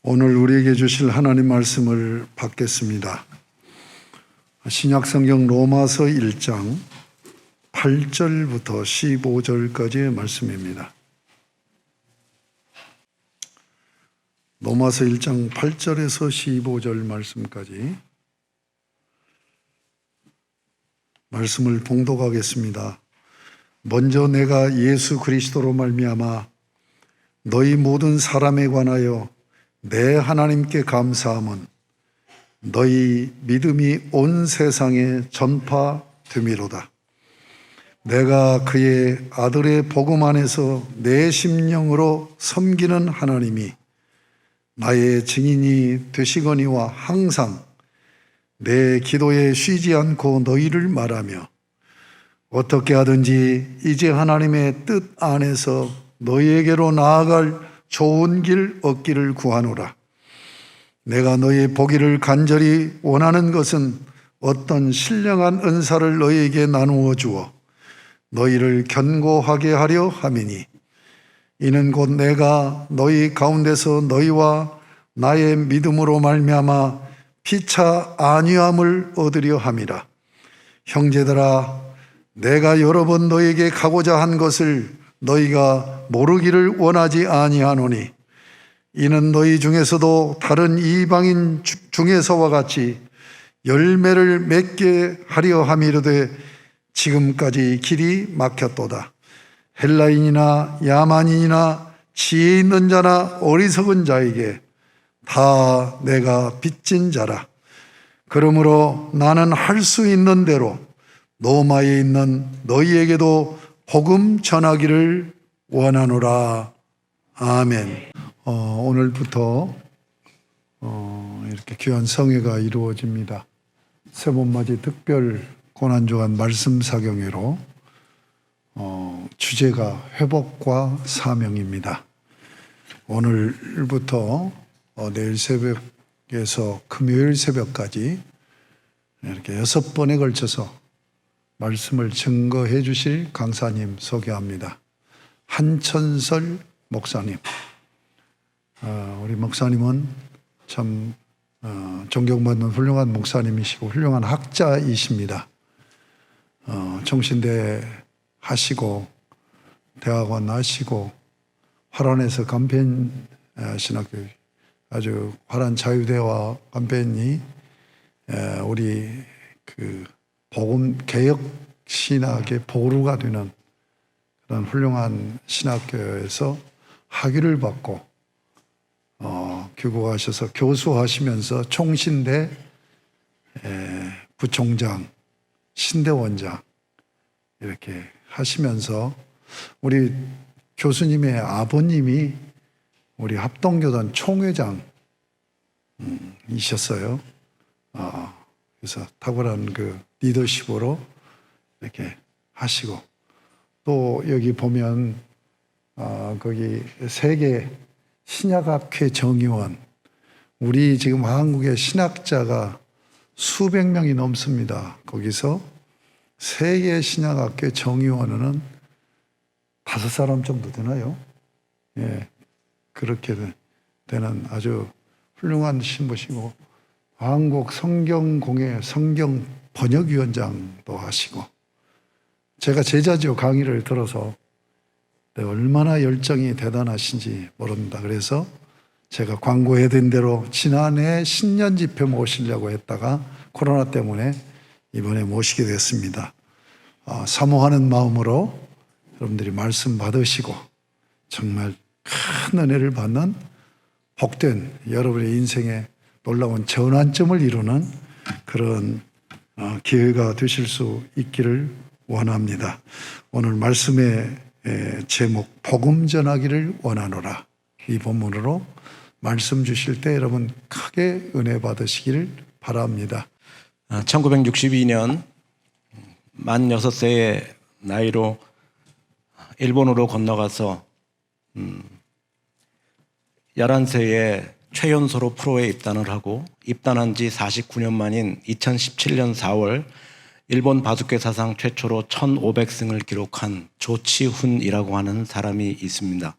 오늘 우리에게 주실 하나님 말씀을 받겠습니다. 신약성경 로마서 1장 8절부터 15절까지의 말씀입니다. 로마서 1장 8절에서 15절 말씀까지 말씀을 봉독하겠습니다. 먼저 내가 예수 그리스도로 말미암아 너희 모든 사람에 관하여 내 하나님께 감사함은 너희 믿음이 온 세상에 전파됨이로다. 내가 그의 아들의 복음 안에서 내 심령으로 섬기는 하나님이 나의 증인이 되시거니와 항상 내 기도에 쉬지 않고 너희를 말하며 어떻게 하든지 이제 하나님의 뜻 안에서 너희에게로 나아갈 좋은 길 얻기를 구하노라. 내가 너희 보기를 간절히 원하는 것은 어떤 신령한 은사를 너희에게 나누어 주어 너희를 견고하게 하려 함이니 이는 곧 내가 너희 가운데서 너희와 나의 믿음으로 말미암아 피차 안위함을 얻으려 함이라. 형제들아, 내가 여러 번 너희에게 가고자 한 것을 너희가 모르기를 원하지 아니하노니 이는 너희 중에서도 다른 이방인 중에서와 같이 열매를 맺게 하려 함이로되 지금까지 길이 막혔도다. 헬라인이나 야만인이나 지혜 있는 자나 어리석은 자에게 다 내가 빚진 자라. 그러므로 나는 할 수 있는 대로 로마에 있는 너희에게도 복음 전하기를 원하노라. 아멘. 오늘부터 이렇게 귀한 성회가 이루어집니다. 세번맞이 특별 고난주간 말씀 사경회로 주제가 회복과 사명입니다. 오늘부터 내일 새벽에서 금요일 새벽까지 이렇게 6번에 걸쳐서 말씀을 증거해 주실 강사님 소개합니다. 한천설 목사님. 우리 목사님은 참 존경받는 훌륭한 목사님이시고 훌륭한 학자이십니다. 청신대 하시고 대학원 하시고 화란에서 간펜 신학교 아주 화란 자유대와 간펜이 우리 그 복음 개혁 신학의 보루가 되는 그런 훌륭한 신학교에서 학위를 받고 귀국하셔서 교수하시면서 총신대 부총장, 신대원장 이렇게 하시면서 우리 교수님의 아버님이 우리 합동교단 총회장이셨어요. 그래서 탁월한 그 리더십으로 이렇게 하시고 또 여기 보면 거기 세계 신약학회 정의원, 우리 지금 한국의 신학자가 수백 명이 넘습니다. 거기서 세계 신약학회 정의원은 5사람 정도 되나요? 예, 그렇게 되는 아주 훌륭한 신부시고 한국 성경공회 성경 번역위원장도 하시고 제가 제자죠. 강의를 들어서 얼마나 열정이 대단하신지 모릅니다. 그래서 제가 광고해야 된 대로 지난해 신년 집회 모시려고 했다가 코로나 때문에 이번에 모시게 됐습니다. 사모하는 마음으로 여러분들이 말씀 받으시고 정말 큰 은혜를 받는 복된 여러분의 인생에 놀라운 전환점을 이루는 그런 기회가 되실 수 있기를 원합니다. 오늘 말씀의 제목 복음 전하기를 원하노라. 이 본문으로 말씀 주실 때 여러분 크게 은혜 받으시기를 바랍니다. 1962년 만 6세의 나이로 일본으로 건너가서 11세에 최연소로 프로에 입단을 하고 입단한 지 49년 만인 2017년 4월 일본 바둑계 사상 최초로 1500승을 기록한 조치훈이라고 하는 사람이 있습니다.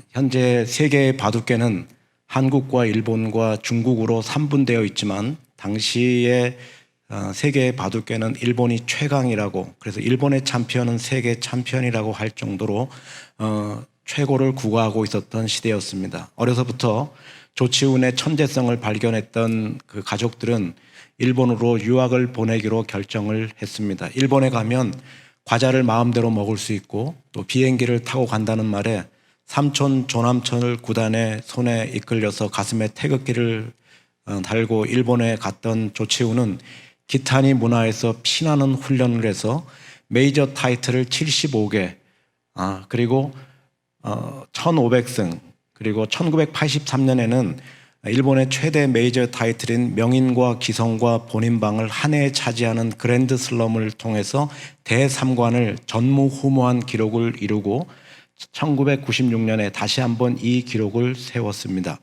현재 세계의 바둑계는 한국과 일본과 중국으로 3분되어 있지만 당시에 세계 바둑계는 일본이 최강이라고, 그래서 일본의 챔피언은 세계 챔피언이라고 할 정도로 최고를 구가하고 있었던 시대였습니다. 어려서부터 조치훈의 천재성을 발견했던 그 가족들은 일본으로 유학을 보내기로 결정을 했습니다. 일본에 가면 과자를 마음대로 먹을 수 있고 또 비행기를 타고 간다는 말에 삼촌 조남철 구단의 손에 이끌려서 가슴에 태극기를 달고 일본에 갔던 조치훈은 기타니 문화에서 피나는 훈련을 해서 메이저 타이틀을 75개, 그리고 1500승, 그리고 1983년에는 일본의 최대 메이저 타이틀인 명인과 기성과 본인방을 한 해에 차지하는 그랜드 슬럼을 통해서 대삼관을 전무후무한 기록을 이루고 1996년에 다시 한번 이 기록을 세웠습니다.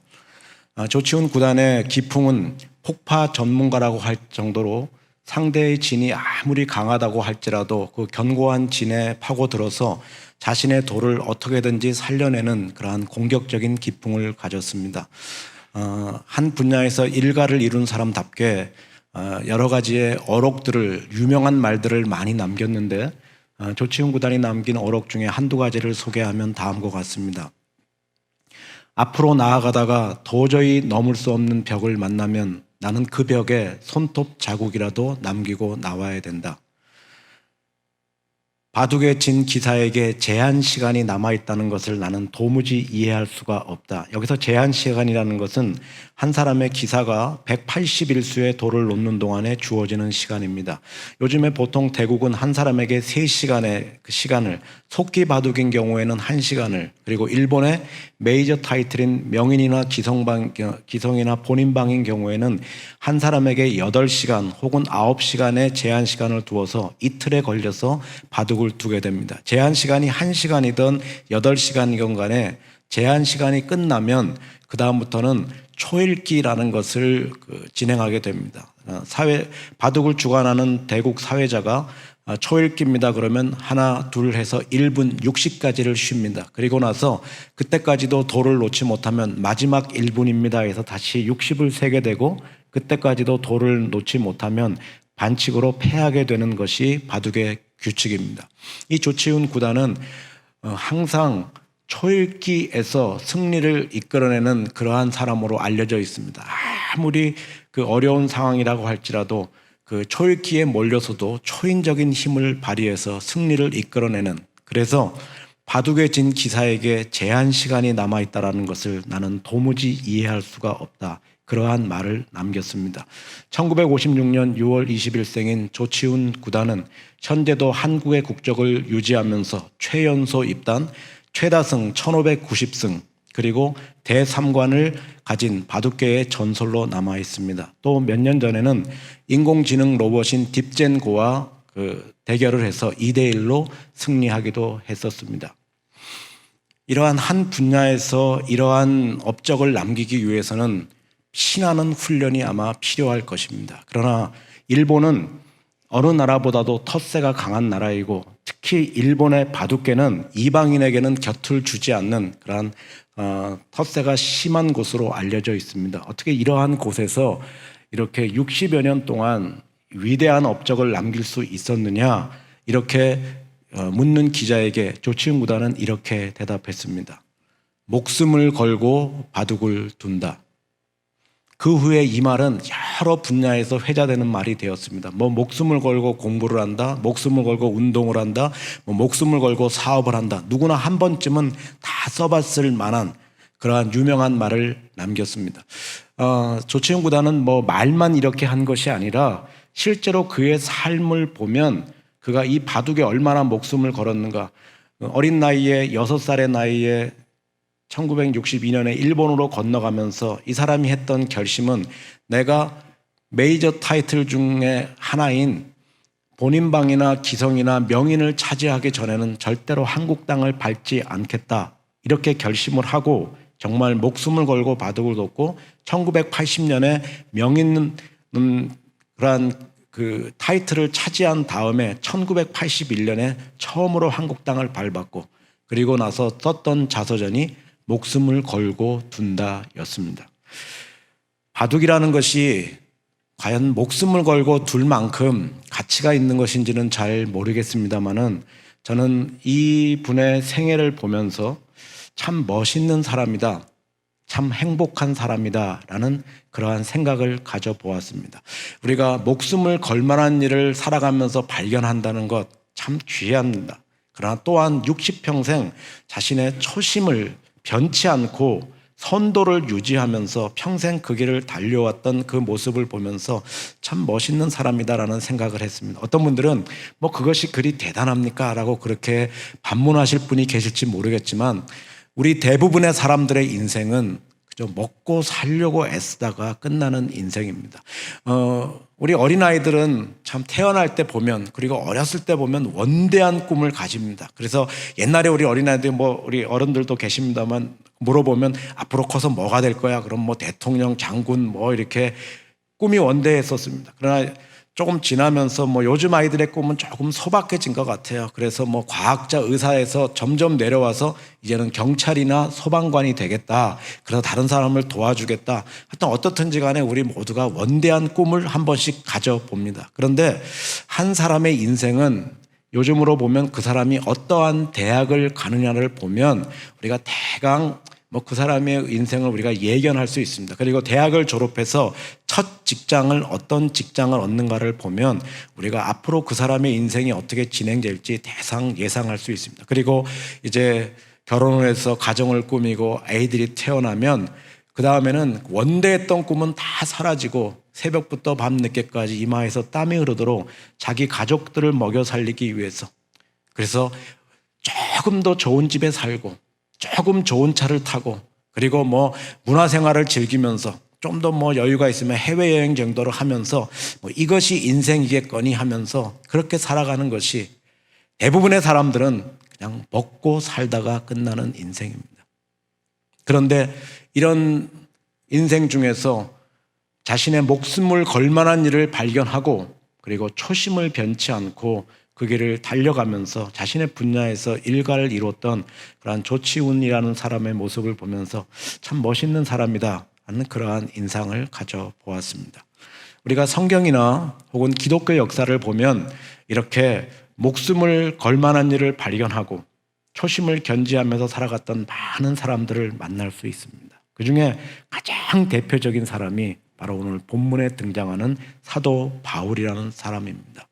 조치훈 구단의 기풍은 폭파 전문가라고 할 정도로 상대의 진이 아무리 강하다고 할지라도 그 견고한 진에 파고들어서 자신의 돌을 어떻게든지 살려내는 그러한 공격적인 기풍을 가졌습니다. 한 분야에서 일가를 이룬 사람답게 여러 가지의 어록들을, 유명한 말들을 많이 남겼는데 조치훈 구단이 남긴 어록 중에 한두 가지를 소개하면 다음과 같습니다. 앞으로 나아가다가 도저히 넘을 수 없는 벽을 만나면 나는 그 벽에 손톱 자국이라도 남기고 나와야 된다. 바둑에 진 기사에게 제한 시간이 남아있다는 것을 나는 도무지 이해할 수가 없다. 여기서 제한 시간이라는 것은 한 사람의 기사가 181수의 돌을 놓는 동안에 주어지는 시간입니다. 요즘에 보통 대국은 한 사람에게 3시간의 그 시간을, 속기 바둑인 경우에는 1시간을, 그리고 일본의 메이저 타이틀인 명인이나 기성이나 본인방인 경우에는 한 사람에게 8시간 혹은 9시간의 제한 시간을 두어서 이틀에 걸려서 바둑을 두게 됩니다. 제한 시간이 1시간이든 8시간이건 간에 제한 시간이 끝나면 그 다음부터는 초읽기라는 것을 진행하게 됩니다. 바둑을 주관하는 대국 사회자가 초읽기입니다. 그러면 하나, 둘 해서 1분 60까지를 쉽니다. 그리고 나서 그때까지도 돌을 놓지 못하면 마지막 1분입니다 해서 다시 60을 세게 되고 그때까지도 돌을 놓지 못하면 반칙으로 패하게 되는 것이 바둑의 규칙입니다. 이 조치훈 구단은 항상 초읽기에서 승리를 이끌어내는 그러한 사람으로 알려져 있습니다. 아무리 그 어려운 상황이라고 할지라도 그 초읽기에 몰려서도 초인적인 힘을 발휘해서 승리를 이끌어내는, 그래서 바둑에 진 기사에게 제한 시간이 남아있다는 것을 나는 도무지 이해할 수가 없다. 그러한 말을 남겼습니다. 1956년 6월 20일생인 조치훈 구단은 현재도 한국의 국적을 유지하면서 최연소 입단, 최다승 1590승, 그리고 대삼관을 가진 바둑계의 전설로 남아 있습니다. 또 몇 년 전에는 인공지능 로봇인 딥젠고와 대결을 해서 2대1로 승리하기도 했었습니다. 이러한 한 분야에서 이러한 업적을 남기기 위해서는 피나는 훈련이 아마 필요할 것입니다. 그러나 일본은 어느 나라보다도 텃세가 강한 나라이고 특히 일본의 바둑계는 이방인에게는 곁을 주지 않는 그러한 텃세가 심한 곳으로 알려져 있습니다. 어떻게 이러한 곳에서 이렇게 60여 년 동안 위대한 업적을 남길 수 있었느냐, 이렇게 묻는 기자에게 조치훈 구단은 이렇게 대답했습니다. 목숨을 걸고 바둑을 둔다. 그 후에 이 말은 여러 분야에서 회자되는 말이 되었습니다. 목숨을 걸고 공부를 한다, 목숨을 걸고 운동을 한다, 목숨을 걸고 사업을 한다. 누구나 한 번쯤은 다 써봤을 만한 그러한 유명한 말을 남겼습니다. 조치훈 구단은 말만 이렇게 한 것이 아니라 실제로 그의 삶을 보면 그가 이 바둑에 얼마나 목숨을 걸었는가. 어린 나이에 6살의 나이에 1962년에 일본으로 건너가면서 이 사람이 했던 결심은 내가 메이저 타이틀 중에 하나인 본인방이나 기성이나 명인을 차지하기 전에는 절대로 한국 땅을 밟지 않겠다, 이렇게 결심을 하고 정말 목숨을 걸고 바둑을 뒀고 1980년에 명인 그러한 그 타이틀을 차지한 다음에 1981년에 처음으로 한국 땅을 밟았고, 그리고 나서 썼던 자서전이 목숨을 걸고 둔다였습니다. 바둑이라는 것이 과연 목숨을 걸고 둘 만큼 가치가 있는 것인지는 잘 모르겠습니다만은 저는 이 분의 생애를 보면서 참 멋있는 사람이다, 참 행복한 사람이다라는 그러한 생각을 가져보았습니다. 우리가 목숨을 걸 만한 일을 살아가면서 발견한다는 것 참 귀합니다. 그러나 또한 60평생 자신의 초심을 변치 않고 선도를 유지하면서 평생 그 길을 달려왔던 그 모습을 보면서 참 멋있는 사람이다라는 생각을 했습니다. 어떤 분들은 뭐 그것이 그리 대단합니까? 라고 그렇게 반문하실 분이 계실지 모르겠지만 우리 대부분의 사람들의 인생은 그저 먹고 살려고 애쓰다가 끝나는 인생입니다. 우리 어린아이들은 참 태어날 때 보면, 그리고 어렸을 때 보면 원대한 꿈을 가집니다. 그래서 옛날에 우리 어린아이들, 우리 어른들도 계십니다만 물어보면 앞으로 커서 뭐가 될 거야? 그럼 뭐 대통령, 장군 이렇게 꿈이 원대했었습니다. 그러나 조금 지나면서 요즘 아이들의 꿈은 조금 소박해진 것 같아요. 그래서 과학자, 의사에서 점점 내려와서 이제는 경찰이나 소방관이 되겠다. 그래서 다른 사람을 도와주겠다. 하여튼 어떻든지 간에 우리 모두가 원대한 꿈을 한 번씩 가져봅니다. 그런데 한 사람의 인생은 요즘으로 보면 그 사람이 어떠한 대학을 가느냐를 보면 우리가 대강 그 사람의 인생을 우리가 예견할 수 있습니다. 그리고 대학을 졸업해서 첫 직장을 어떤 직장을 얻는가를 보면 우리가 앞으로 그 사람의 인생이 어떻게 진행될지 대상 예상할 수 있습니다. 그리고 이제 결혼을 해서 가정을 꾸미고 아이들이 태어나면 그 다음에는 원대했던 꿈은 다 사라지고 새벽부터 밤늦게까지 이마에서 땀이 흐르도록 자기 가족들을 먹여 살리기 위해서, 그래서 조금 더 좋은 집에 살고 조금 좋은 차를 타고, 그리고 문화생활을 즐기면서 좀 더 여유가 있으면 해외여행 정도를 하면서 이것이 인생이겠거니 하면서 그렇게 살아가는 것이 대부분의 사람들은 그냥 먹고 살다가 끝나는 인생입니다. 그런데 이런 인생 중에서 자신의 목숨을 걸 만한 일을 발견하고 그리고 초심을 변치 않고 그 길을 달려가면서 자신의 분야에서 일가를 이뤘던 그러한 조치훈이라는 사람의 모습을 보면서 참 멋있는 사람이다 하는 그러한 인상을 가져보았습니다. 우리가 성경이나 혹은 기독교 역사를 보면 이렇게 목숨을 걸 만한 일을 발견하고 초심을 견지하면서 살아갔던 많은 사람들을 만날 수 있습니다. 그 중에 가장 대표적인 사람이 바로 오늘 본문에 등장하는 사도 바울이라는 사람입니다.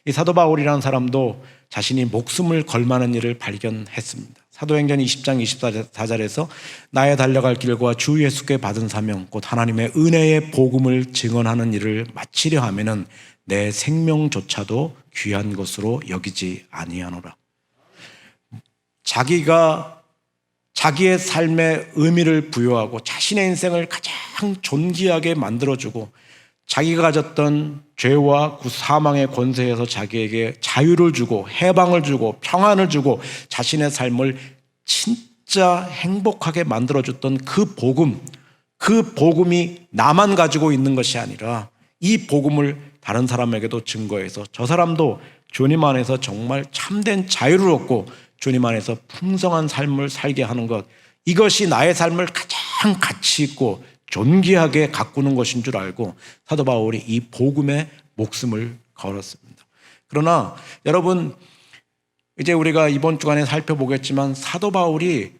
이 사도 바울이라는 사람도 자신이 목숨을 걸 만한 일을 발견했습니다. 사도행전 20장 24절에서 나의 달려갈 길과 주 예수께 받은 사명 곧 하나님의 은혜의 복음을 증언하는 일을 마치려 하면은 내 생명조차도 귀한 것으로 여기지 아니하노라. 자기가 자기의 삶에 의미를 부여하고 자신의 인생을 가장 존귀하게 만들어주고 자기가 가졌던 죄와 사망의 권세에서 자기에게 자유를 주고 해방을 주고 평안을 주고 자신의 삶을 진짜 행복하게 만들어줬던 그 복음이 나만 가지고 있는 것이 아니라 이 복음을 다른 사람에게도 증거해서 저 사람도 주님 안에서 정말 참된 자유를 얻고 주님 안에서 풍성한 삶을 살게 하는 것, 이것이 나의 삶을 가장 가치 있고 존귀하게 가꾸는 것인 줄 알고 사도 바울이 이 복음에 목숨을 걸었습니다. 그러나 여러분, 이제 우리가 이번 주간에 살펴보겠지만 사도 바울이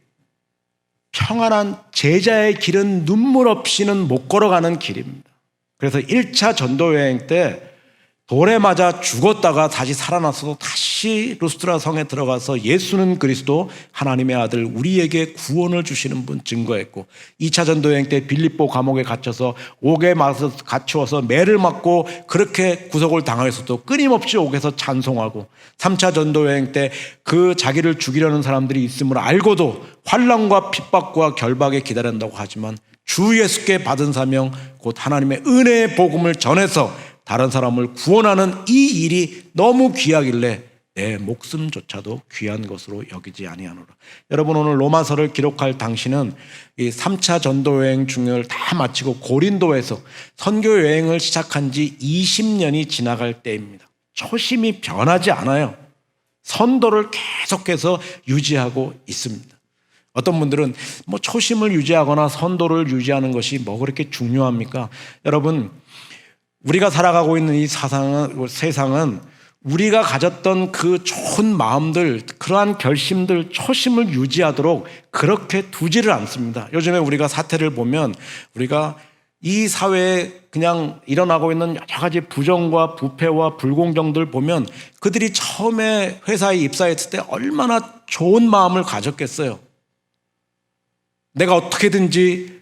평안한 제자의 길은 눈물 없이는 못 걸어가는 길입니다. 그래서 1차 전도 여행 때 돌에 맞아 죽었다가 다시 살아나서도 다시 루스드라 성에 들어가서 예수는 그리스도 하나님의 아들 우리에게 구원을 주시는 분 증거했고, 2차 전도여행 때 빌립보 감옥에 갇혀서 옥에 갇혀서 매를 맞고 그렇게 구속을 당하였어도 끊임없이 옥에서 찬송하고, 3차 전도여행 때 그 자기를 죽이려는 사람들이 있음을 알고도 환난과 핍박과 결박에 기다린다고 하지만 주 예수께 받은 사명 곧 하나님의 은혜의 복음을 전해서 다른 사람을 구원하는 이 일이 너무 귀하길래 내 목숨조차도 귀한 것으로 여기지 아니하노라. 여러분, 오늘 로마서를 기록할 당시는 이 3차 전도여행 중을 다 마치고 고린도에서 선교 여행을 시작한 지 20년이 지나갈 때입니다. 초심이 변하지 않아요. 선도를 계속해서 유지하고 있습니다. 어떤 분들은 뭐 초심을 유지하거나 선도를 유지하는 것이 뭐 그렇게 중요합니까? 여러분, 우리가 살아가고 있는 이 세상은 우리가 가졌던 그 좋은 마음들, 그러한 결심들, 초심을 유지하도록 그렇게 두지를 않습니다. 요즘에 우리가 사태를 보면 우리가 이 사회에 그냥 일어나고 있는 여러 가지 부정과 부패와 불공정들 보면 그들이 처음에 회사에 입사했을 때 얼마나 좋은 마음을 가졌겠어요. 내가 어떻게든지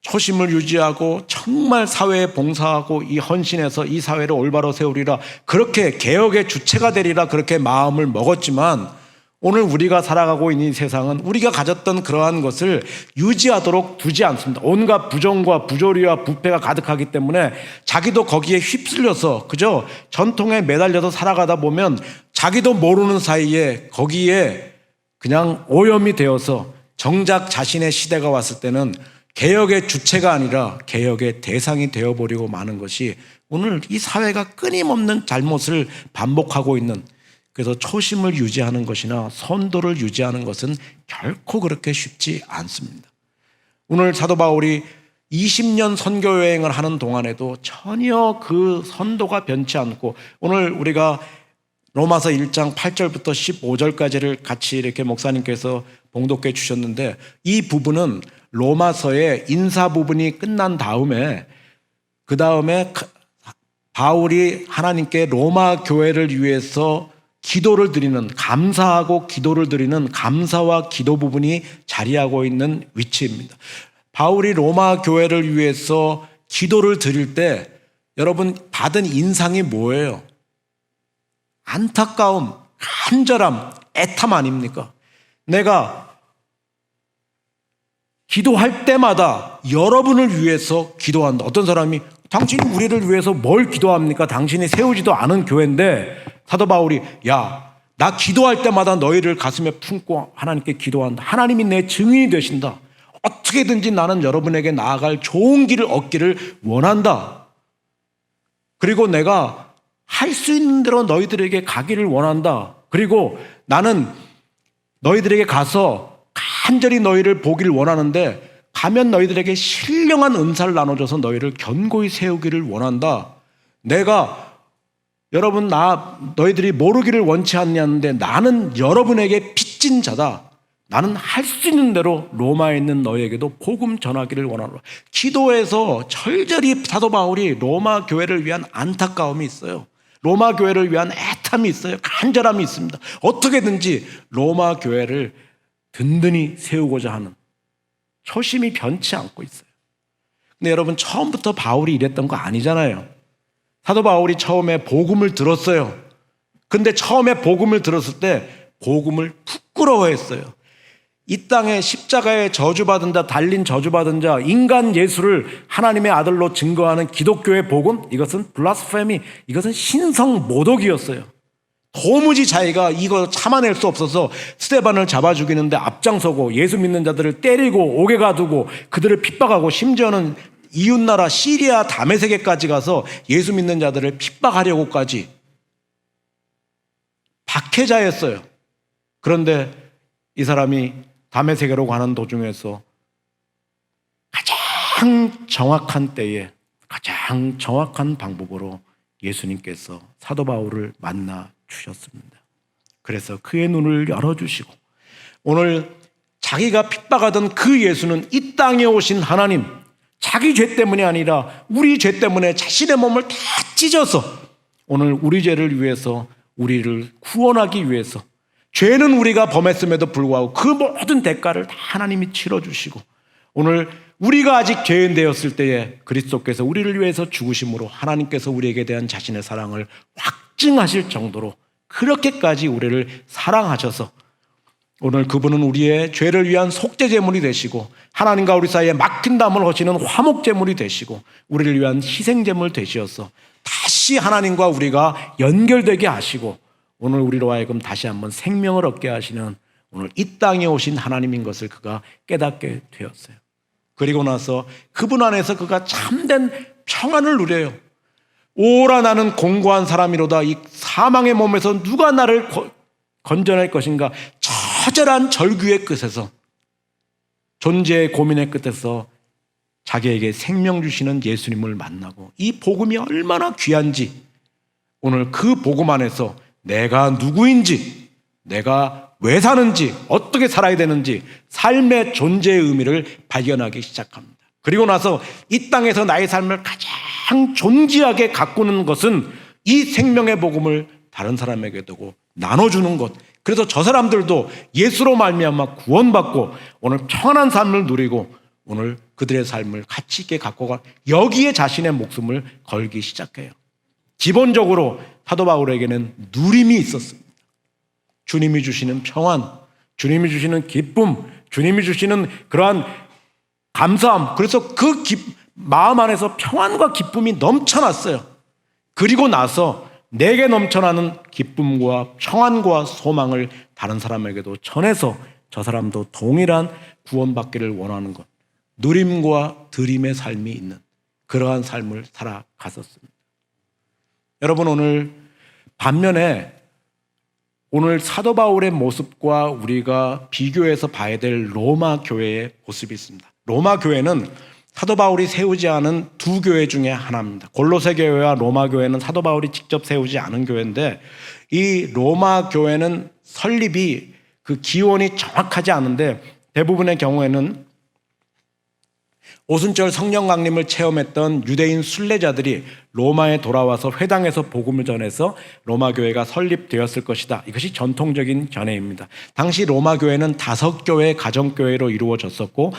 초심을 유지하고 정말 사회에 봉사하고 이 헌신해서 이 사회를 올바로 세우리라, 그렇게 개혁의 주체가 되리라 그렇게 마음을 먹었지만 오늘 우리가 살아가고 있는 이 세상은 우리가 가졌던 그러한 것을 유지하도록 두지 않습니다. 온갖 부정과 부조리와 부패가 가득하기 때문에 자기도 거기에 휩쓸려서 그저 전통에 매달려서 살아가다 보면 자기도 모르는 사이에 거기에 그냥 오염이 되어서 정작 자신의 시대가 왔을 때는 개혁의 주체가 아니라 개혁의 대상이 되어버리고 마는 것이 오늘 이 사회가 끊임없는 잘못을 반복하고 있는, 그래서 초심을 유지하는 것이나 선도를 유지하는 것은 결코 그렇게 쉽지 않습니다. 오늘 사도 바울이 20년 선교 여행을 하는 동안에도 전혀 그 선도가 변치 않고, 오늘 우리가 로마서 1장 8절부터 15절까지를 같이 이렇게 목사님께서 봉독해 주셨는데, 이 부분은 로마서의 인사 부분이 끝난 다음에 그 다음에 바울이 하나님께 로마 교회를 위해서 기도를 드리는, 감사하고 기도를 드리는 감사와 기도 부분이 자리하고 있는 위치입니다. 바울이 로마 교회를 위해서 기도를 드릴 때 여러분 받은 인상이 뭐예요? 안타까움, 간절함, 애탐 아닙니까? 내가 기도할 때마다 여러분을 위해서 기도한다. 어떤 사람이 당신이 우리를 위해서 뭘 기도합니까? 당신이 세우지도 않은 교회인데, 사도 바울이 야, 나 기도할 때마다 너희를 가슴에 품고 하나님께 기도한다. 하나님이 내 증인이 되신다. 어떻게든지 나는 여러분에게 나아갈 좋은 길을 얻기를 원한다. 그리고 내가 할 수 있는 대로 너희들에게 가기를 원한다. 그리고 나는 너희들에게 가서 간절히 너희를 보기를 원하는데 가면 너희들에게 신령한 은사를 나눠줘서 너희를 견고히 세우기를 원한다. 내가 여러분 너희들이 모르기를 원치 않냐는데 나는 여러분에게 빚진 자다. 나는 할 수 있는 대로 로마에 있는 너희에게도 복음 전하기를 원하노라. 기도에서 절절히 사도 바울이 로마 교회를 위한 안타까움이 있어요. 로마 교회를 위한 애탐이 있어요. 간절함이 있습니다. 어떻게든지 로마 교회를 든든히 세우고자 하는 초심이 변치 않고 있어요. 근데 여러분, 처음부터 바울이 이랬던 거 아니잖아요. 사도 바울이 처음에 복음을 들었어요. 근데 처음에 복음을 들었을 때 복음을 부끄러워했어요. 이 땅에 십자가에 저주받은 자, 달린 저주받은 자, 인간 예수를 하나님의 아들로 증거하는 기독교의 복음, 이것은 블라스페미, 이것은 신성 모독이었어요. 도무지 자기가 이거 참아낼 수 없어서 스데반을 잡아 죽이는데 앞장서고 예수 믿는 자들을 때리고 옥에 가두고 그들을 핍박하고, 심지어는 이웃나라 시리아 다메섹에까지 가서 예수 믿는 자들을 핍박하려고까지 박해자였어요. 그런데 이 사람이 다메섹으로 가는 도중에서 가장 정확한 때에 가장 정확한 방법으로 예수님께서 사도 바울을 만나 주셨습니다. 그래서 그의 눈을 열어주시고 오늘 자기가 핍박하던 그 예수는 이 땅에 오신 하나님, 자기 죄 때문이 아니라 우리 죄 때문에 자신의 몸을 다 찢어서 오늘 우리 죄를 위해서, 우리를 구원하기 위해서, 죄는 우리가 범했음에도 불구하고 그 모든 대가를 다 하나님이 치러주시고 오늘 우리가 아직 죄인 되었을 때에 그리스도께서 우리를 위해서 죽으심으로 하나님께서 우리에게 대한 자신의 사랑을 확증하실 정도로 그렇게까지 우리를 사랑하셔서 오늘 그분은 우리의 죄를 위한 속죄제물이 되시고 하나님과 우리 사이에 막힌 담을 허시는 화목제물이 되시고 우리를 위한 희생제물 되시어서 다시 하나님과 우리가 연결되게 하시고 오늘 우리로 하여금 다시 한번 생명을 얻게 하시는 오늘 이 땅에 오신 하나님인 것을 그가 깨닫게 되었어요. 그리고 나서 그분 안에서 그가 참된 평안을 누려요. 오라 나는 공고한 사람이로다. 이 사망의 몸에서 누가 나를 건져낼 것인가. 처절한 절규의 끝에서 존재의 고민의 끝에서 자기에게 생명 주시는 예수님을 만나고 이 복음이 얼마나 귀한지 오늘 그 복음 안에서 내가 누구인지, 내가 왜 사는지, 어떻게 살아야 되는지 삶의 존재의 의미를 발견하기 시작합니다. 그리고 나서 이 땅에서 나의 삶을 가장 존귀하게 가꾸는 것은 이 생명의 복음을 다른 사람에게 두고 나눠주는 것. 그래서 저 사람들도 예수로 말미암아 구원받고 오늘 평안한 삶을 누리고 오늘 그들의 삶을 가치 있게 갖고 여기에 자신의 목숨을 걸기 시작해요. 기본적으로 사도 바울에게는 누림이 있었습니다. 주님이 주시는 평안, 주님이 주시는 기쁨, 주님이 주시는 그러한 감사함. 그래서 그 마음 안에서 평안과 기쁨이 넘쳐났어요. 그리고 나서 내게 넘쳐나는 기쁨과 평안과 소망을 다른 사람에게도 전해서 저 사람도 동일한 구원받기를 원하는 것, 누림과 드림의 삶이 있는 그러한 삶을 살아갔었습니다. 여러분, 오늘 반면에 오늘 사도 바울의 모습과 우리가 비교해서 봐야 될 로마 교회의 모습이 있습니다. 로마 교회는 사도 바울이 세우지 않은 두 교회 중에 하나입니다. 골로새 교회와 로마 교회는 사도 바울이 직접 세우지 않은 교회인데 이 로마 교회는 설립이 그 기원이 정확하지 않은데 대부분의 경우에는 오순절 성령 강림을 체험했던 유대인 순례자들이 로마에 돌아와서 회당에서 복음을 전해서 로마 교회가 설립되었을 것이다. 이것이 전통적인 견해입니다. 당시 로마 교회는 5교회 가정교회로 이루어졌었고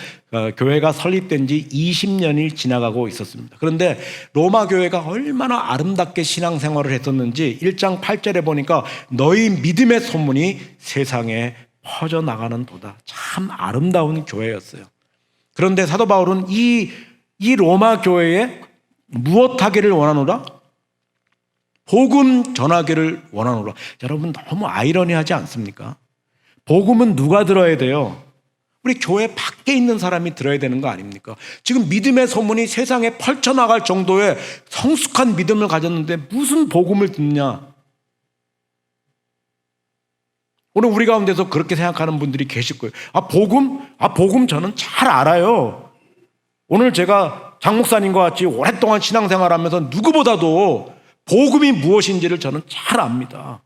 교회가 설립된 지 20년이 지나가고 있었습니다. 그런데 로마 교회가 얼마나 아름답게 신앙생활을 했었는지 1장 8절에 보니까 너희 믿음의 소문이 세상에 퍼져나가는 도다. 참 아름다운 교회였어요. 그런데 사도 바울은 이 로마 교회에 무엇 하기를 원하노라? 복음 전하기를 원하노라. 여러분 너무 아이러니하지 않습니까? 복음은 누가 들어야 돼요? 우리 교회 밖에 있는 사람이 들어야 되는 거 아닙니까? 지금 믿음의 소문이 세상에 펼쳐나갈 정도의 성숙한 믿음을 가졌는데 무슨 복음을 듣냐? 오늘 우리 가운데서 그렇게 생각하는 분들이 계실 거예요. 복음 저는 잘 알아요. 오늘 제가 장 목사님과 같이 오랫동안 신앙생활하면서 누구보다도 복음이 무엇인지를 저는 잘 압니다.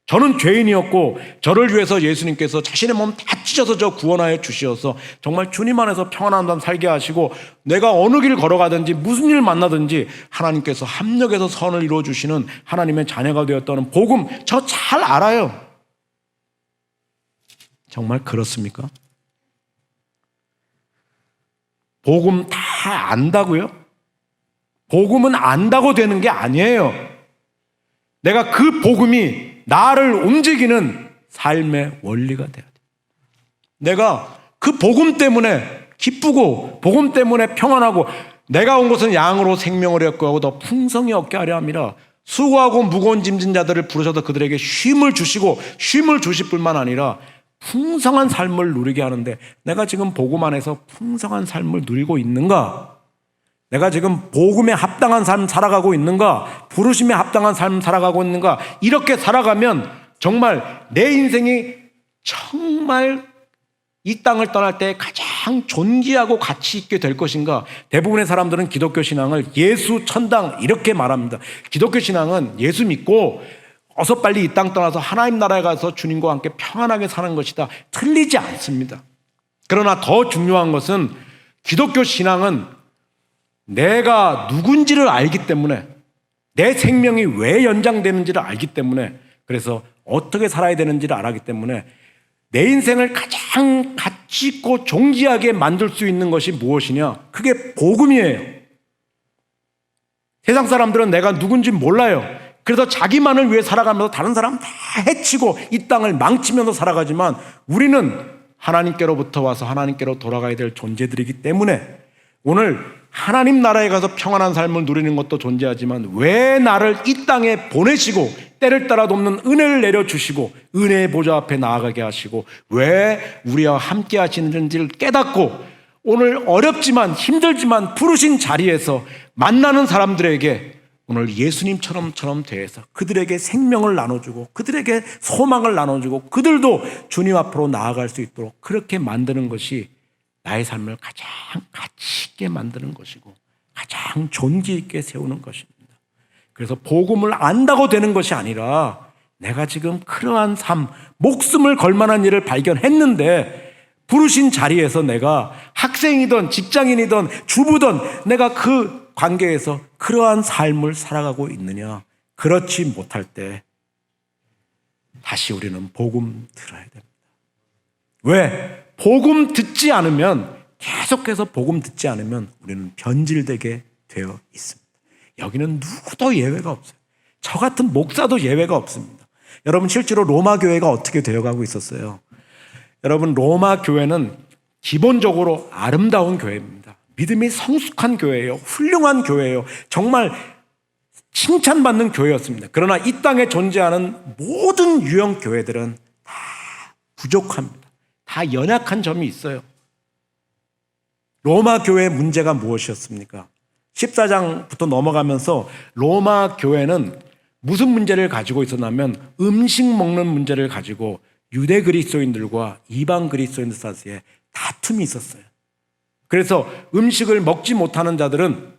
저는 죄인이었고 저를 위해서 예수님께서 자신의 몸 다 찢어서 저 구원하여 주시어서 정말 주님 안에서 평안한 삶 살게 하시고 내가 어느 길 걸어가든지 무슨 일 만나든지 하나님께서 합력해서 선을 이루어 주시는 하나님의 자녀가 되었다는 복음 저 잘 알아요. 정말 그렇습니까? 복음 다 안다고요? 복음은 안다고 되는 게 아니에요. 내가 그 복음이 나를 움직이는 삶의 원리가 돼야 돼. 내가 그 복음 때문에 기쁘고 복음 때문에 평안하고 내가 온 것은 양으로 생명을 얻고 하고 더 풍성히 얻게 하려 함이라. 수고하고 무거운 짐진 자들을 부르셔서 그들에게 쉼을 주시고 쉼을 주실 뿐만 아니라 풍성한 삶을 누리게 하는데 내가 지금 복음 안에서 풍성한 삶을 누리고 있는가? 내가 지금 복음에 합당한 삶 살아가고 있는가? 부르심에 합당한 삶 살아가고 있는가? 이렇게 살아가면 정말 내 인생이 정말 이 땅을 떠날 때 가장 존귀하고 가치 있게 될 것인가? 대부분의 사람들은 기독교 신앙을 예수 천당 이렇게 말합니다. 기독교 신앙은 예수 믿고 어서 빨리 이 땅 떠나서 하나님 나라에 가서 주님과 함께 평안하게 사는 것이다. 틀리지 않습니다. 그러나 더 중요한 것은 기독교 신앙은 내가 누군지를 알기 때문에 내 생명이 왜 연장되는지를 알기 때문에 그래서 어떻게 살아야 되는지를 알기 때문에 내 인생을 가장 가치 있고 존귀하게 만들 수 있는 것이 무엇이냐? 그게 복음이에요. 세상 사람들은 내가 누군지 몰라요. 그래서 자기만을 위해 살아가면서 다른 사람 다 해치고 이 땅을 망치면서 살아가지만 우리는 하나님께로부터 와서 하나님께로 돌아가야 될 존재들이기 때문에 오늘 하나님 나라에 가서 평안한 삶을 누리는 것도 존재하지만 왜 나를 이 땅에 보내시고 때를 따라 돕는 은혜를 내려주시고 은혜의 보좌 앞에 나아가게 하시고 왜 우리와 함께 하시는지를 깨닫고 오늘 어렵지만 힘들지만 부르신 자리에서 만나는 사람들에게 오늘 예수님처럼 대해서 그들에게 생명을 나눠주고 그들에게 소망을 나눠주고 그들도 주님 앞으로 나아갈 수 있도록 그렇게 만드는 것이 나의 삶을 가장 가치 있게 만드는 것이고 가장 존귀 있게 세우는 것입니다. 그래서 복음을 안다고 되는 것이 아니라 내가 지금 그러한 삶, 목숨을 걸 만한 일을 발견했는데 부르신 자리에서 내가 학생이든 직장인이든 주부든 내가 그 관계에서 그러한 삶을 살아가고 있느냐. 그렇지 못할 때 다시 우리는 복음 들어야 됩니다. 왜? 복음 듣지 않으면, 계속해서 복음 듣지 않으면 우리는 변질되게 되어 있습니다. 여기는 누구도 예외가 없어요. 저 같은 목사도 예외가 없습니다. 여러분, 실제로 로마 교회가 어떻게 되어가고 있었어요? 여러분, 로마 교회는 기본적으로 아름다운 교회입니다. 믿음이 성숙한 교회예요. 훌륭한 교회예요. 정말 칭찬받는 교회였습니다. 그러나 이 땅에 존재하는 모든 유형 교회들은 다 부족합니다. 다 연약한 점이 있어요. 로마 교회의 문제가 무엇이었습니까? 14장부터 넘어가면서 로마 교회는 무슨 문제를 가지고 있었냐면 음식 먹는 문제를 가지고 유대 그리스도인들과 이방 그리스도인들 사이에 다툼이 있었어요. 그래서 음식을 먹지 못하는 자들은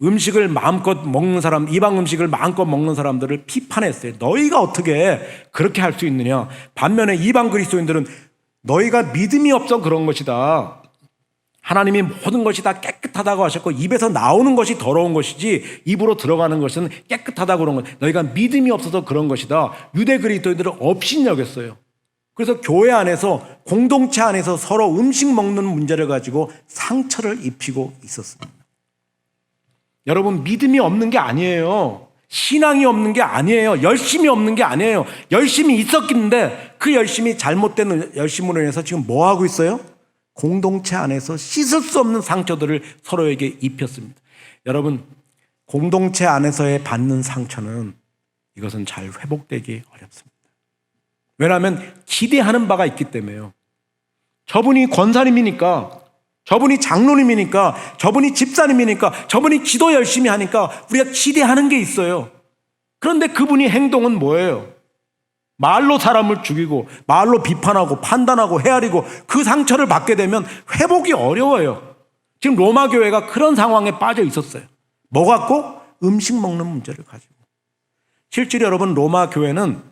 음식을 마음껏 먹는 사람, 이방 음식을 마음껏 먹는 사람들을 비판했어요. 너희가 어떻게 그렇게 할 수 있느냐. 반면에 이방 그리스도인들은 너희가 믿음이 없어 그런 것이다. 하나님이 모든 것이 다 깨끗하다고 하셨고 입에서 나오는 것이 더러운 것이지 입으로 들어가는 것은 깨끗하다고 그런 것. 너희가 믿음이 없어서 그런 것이다. 유대 그리스도인들은 업신여겼어요. 그래서 교회 안에서, 공동체 안에서 서로 음식 먹는 문제를 가지고 상처를 입히고 있었습니다. 여러분, 믿음이 없는 게 아니에요. 신앙이 없는 게 아니에요. 열심이 없는 게 아니에요. 열심이 있었긴데 그 열심이 잘못된 열심으로 인해서 지금 뭐 하고 있어요? 공동체 안에서 씻을 수 없는 상처들을 서로에게 입혔습니다. 여러분, 공동체 안에서의 받는 상처는 이것은 잘 회복되기 어렵습니다. 왜냐하면 기대하는 바가 있기 때문에요. 저분이 권사님이니까, 저분이 장로님이니까, 저분이 집사님이니까, 저분이 기도 열심히 하니까 우리가 기대하는 게 있어요. 그런데 그분이 행동은 뭐예요? 말로 사람을 죽이고 말로 비판하고 판단하고 헤아리고 그 상처를 받게 되면 회복이 어려워요. 지금 로마 교회가 그런 상황에 빠져 있었어요. 뭐 갖고? 음식 먹는 문제를 가지고. 실제로 여러분, 로마 교회는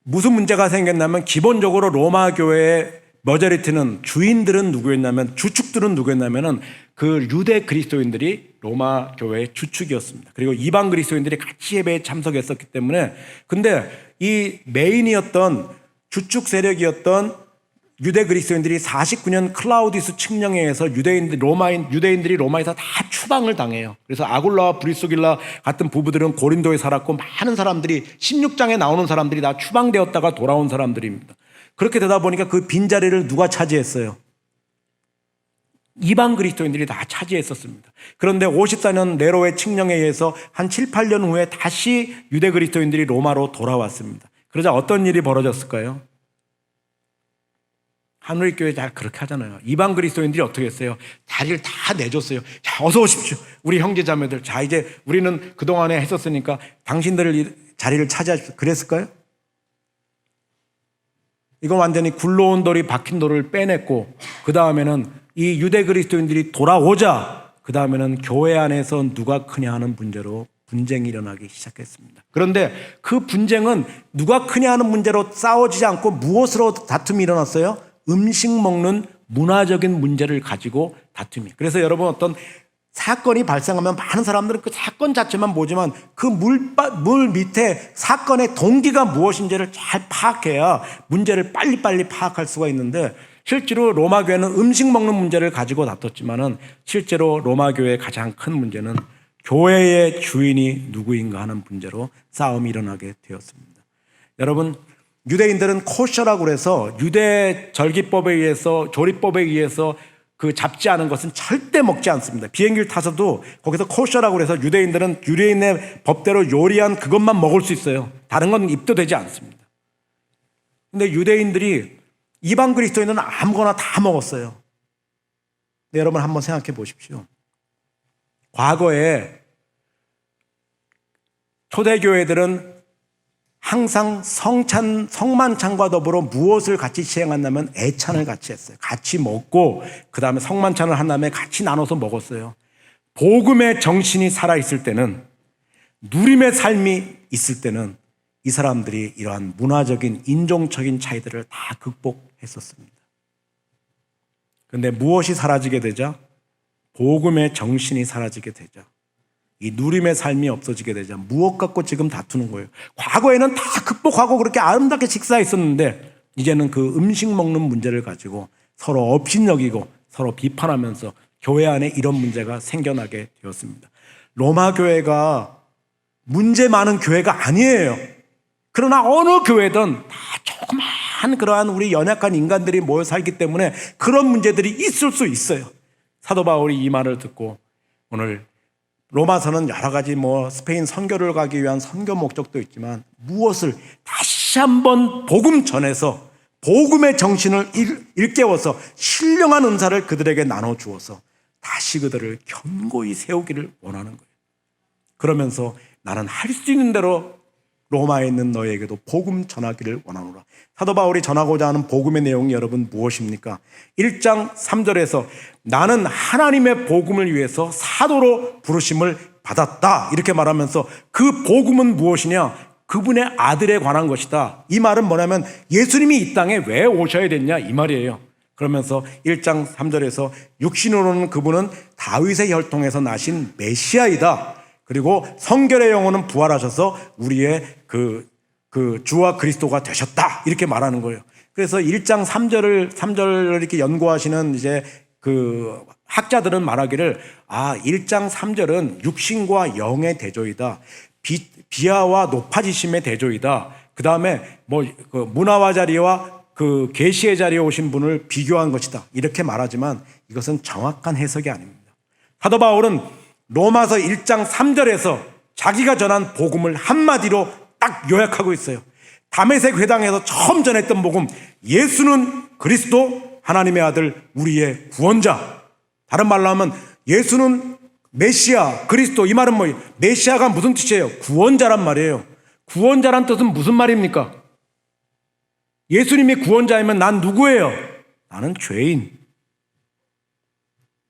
무슨 문제가 생겼냐면 기본적으로 로마 교회의 머저리티는, 주인들은 누구였냐면, 주축들은 누구였냐면은 그 유대 그리스도인들이 로마 교회의 주축이었습니다. 그리고 이방 그리스도인들이 같이 예배에 참석했었기 때문에, 근데 이 메인이었던 주축 세력이었던 유대 그리스도인들이 49년 클라우디우스 칙령에 의해서 유대인들이 로마에서 다 추방을 당해요. 그래서 아굴라와 브리스길라 같은 부부들은 고린도에 살았고 많은 사람들이 16장에 나오는 사람들이 다 추방되었다가 돌아온 사람들입니다. 그렇게 되다 보니까 그 빈자리를 누가 차지했어요? 이방 그리스도인들이 다 차지했었습니다. 그런데 54년 네로의 칙령에 의해서 한 7, 8년 후에 다시 유대 그리스도인들이 로마로 돌아왔습니다. 그러자 어떤 일이 벌어졌을까요? 하늘교회 잘 그렇게 하잖아요. 이방 그리스도인들이 어떻게 했어요? 자리를 다 내줬어요. 자, 어서 오십시오. 우리 형제자매들. 자, 이제 우리는 그동안에 했었으니까 당신들 자리를 차지하십시오. 그랬을까요? 이건 완전히 굴러온 돌이 박힌 돌을 빼냈고, 그 다음에는 이 유대 그리스도인들이 돌아오자 그 다음에는 교회 안에서 누가 크냐 하는 문제로 분쟁이 일어나기 시작했습니다. 그런데 그 분쟁은 누가 크냐 하는 문제로 싸워지지 않고 무엇으로 다툼이 일어났어요? 음식 먹는 문화적인 문제를 가지고 다툼이. 그래서 여러분, 어떤 사건이 발생하면 많은 사람들은 그 사건 자체만 보지만 그 물 밑에 사건의 동기가 무엇인지를 잘 파악해야 문제를 빨리빨리 파악할 수가 있는데, 실제로 로마 교회는 음식 먹는 문제를 가지고 다퉜지만은 실제로 로마 교회의 가장 큰 문제는 교회의 주인이 누구인가 하는 문제로 싸움이 일어나게 되었습니다. 여러분, 유대인들은 코셔라고 해서 유대 절기법에 의해서, 조리법에 의해서 그 잡지 않은 것은 절대 먹지 않습니다. 비행기를 타서도 거기서 코셔라고 해서 유대인들은 유대인의 법대로 요리한 그것만 먹을 수 있어요. 다른 건 입도 되지 않습니다. 근데 유대인들이, 이방 그리스도인은 아무거나 다 먹었어요. 근데 여러분 한번 생각해 보십시오. 과거에 초대교회들은 항상 성만찬과 더불어 무엇을 같이 시행한다면 애찬을 같이 했어요. 같이 먹고 그 다음에 성만찬을 한 다음에 같이 나눠서 먹었어요. 복음의 정신이 살아있을 때는, 누림의 삶이 있을 때는 이 사람들이 이러한 문화적인 인종적인 차이들을 다 극복했었습니다. 그런데 무엇이 사라지게 되자? 복음의 정신이 사라지게 되자, 이 누림의 삶이 없어지게 되자 무엇 갖고 지금 다투는 거예요? 과거에는 다 극복하고 그렇게 아름답게 식사했었는데 이제는 그 음식 먹는 문제를 가지고 서로 업신여기고 서로 비판하면서 교회 안에 이런 문제가 생겨나게 되었습니다. 로마 교회가 문제 많은 교회가 아니에요. 그러나 어느 교회든 다 조그마한 그러한 우리 연약한 인간들이 모여 살기 때문에 그런 문제들이 있을 수 있어요. 사도 바울이 이 말을 듣고, 오늘 로마서는 여러 가지 스페인 선교를 가기 위한 선교 목적도 있지만 무엇을 다시 한번 복음 전해서 복음의 정신을 일깨워서 신령한 은사를 그들에게 나눠주어서 다시 그들을 견고히 세우기를 원하는 거예요. 그러면서 나는 할 수 있는 대로 로마에 있는 너희에게도 복음 전하기를 원하노라. 사도 바울이 전하고자 하는 복음의 내용이 여러분 무엇입니까? 1장 3절에서 나는 하나님의 복음을 위해서 사도로 부르심을 받았다 이렇게 말하면서, 그 복음은 무엇이냐? 그분의 아들에 관한 것이다. 이 말은 뭐냐면 예수님이 이 땅에 왜 오셔야 됐냐 이 말이에요. 그러면서 1장 3절에서 육신으로는 그분은 다윗의 혈통에서 나신 메시아이다. 그리고 성결의 영혼은 부활하셔서 우리의 그 주와 그리스도가 되셨다 이렇게 말하는 거예요. 그래서 1장 3절을 이렇게 연구하시는 이제 그 학자들은 말하기를, 1장 3절은 육신과 영의 대조이다. 비하와 높아지심의 대조이다. 그 다음에 그 문화와 자리와 그 계시의 자리에 오신 분을 비교한 것이다. 이렇게 말하지만 이것은 정확한 해석이 아닙니다. 사도 바울은 로마서 1장 3절에서 자기가 전한 복음을 한마디로 딱 요약하고 있어요. 다메섹 회당에서 처음 전했던 복음, 예수는 그리스도 하나님의 아들 우리의 구원자. 다른 말로 하면 예수는 메시아, 그리스도. 이 말은 뭐예요? 메시아가 무슨 뜻이에요? 구원자란 말이에요. 구원자란 뜻은 무슨 말입니까? 예수님이 구원자이면 난 누구예요? 나는 죄인.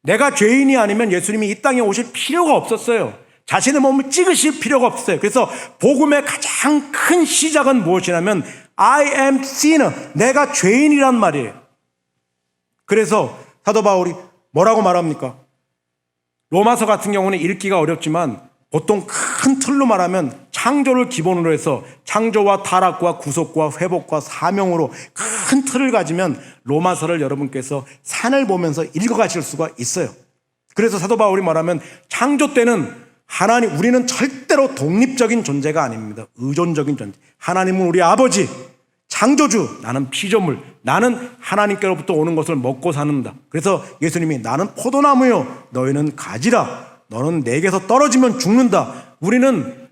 내가 죄인이 아니면 예수님이 이 땅에 오실 필요가 없었어요. 자신의 몸을 찍으실 필요가 없어요. 그래서 복음의 가장 큰 시작은 무엇이냐면 I am sinner, 내가 죄인이란 말이에요. 그래서 사도 바울이 뭐라고 말합니까? 로마서 같은 경우는 읽기가 어렵지만 보통 큰 틀로 말하면 창조를 기본으로 해서 창조와 타락과 구속과 회복과 사명으로 큰 틀을 가지면 로마서를 여러분께서 산을 보면서 읽어가실 수가 있어요. 그래서 사도 바울이 말하면 창조 때는 우리는 절대로 독립적인 존재가 아닙니다. 의존적인 존재. 하나님은 우리 아버지, 창조주, 나는 피조물, 나는 하나님께로부터 오는 것을 먹고 사는다. 그래서 예수님이 나는 포도나무요, 너희는 가지라. 너는 내게서 떨어지면 죽는다. 우리는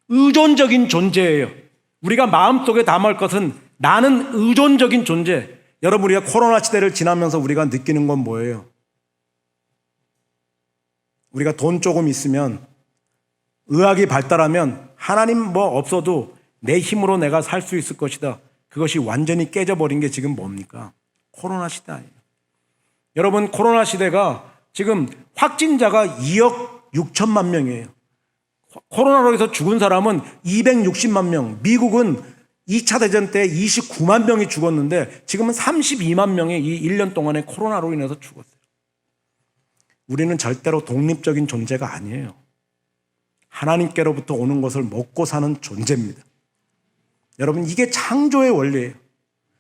의존적인 존재예요. 우리가 마음속에 담을 것은 나는 의존적인 존재. 여러분, 우리가 코로나 시대를 지나면서 우리가 느끼는 건 뭐예요? 우리가 돈 조금 있으면, 의학이 발달하면 하나님 없어도 내 힘으로 내가 살 수 있을 것이다. 그것이 완전히 깨져버린 게 지금 뭡니까? 코로나 시대 아니에요. 여러분, 코로나 시대가 지금 확진자가 2억 6천만 명이에요. 코로나로 해서 죽은 사람은 260만 명. 미국은 2차 대전 때 29만 명이 죽었는데 지금은 32만 명이 이 1년 동안에 코로나로 인해서 죽었어요. 우리는 절대로 독립적인 존재가 아니에요. 하나님께로부터 오는 것을 먹고 사는 존재입니다. 여러분, 이게 창조의 원리예요.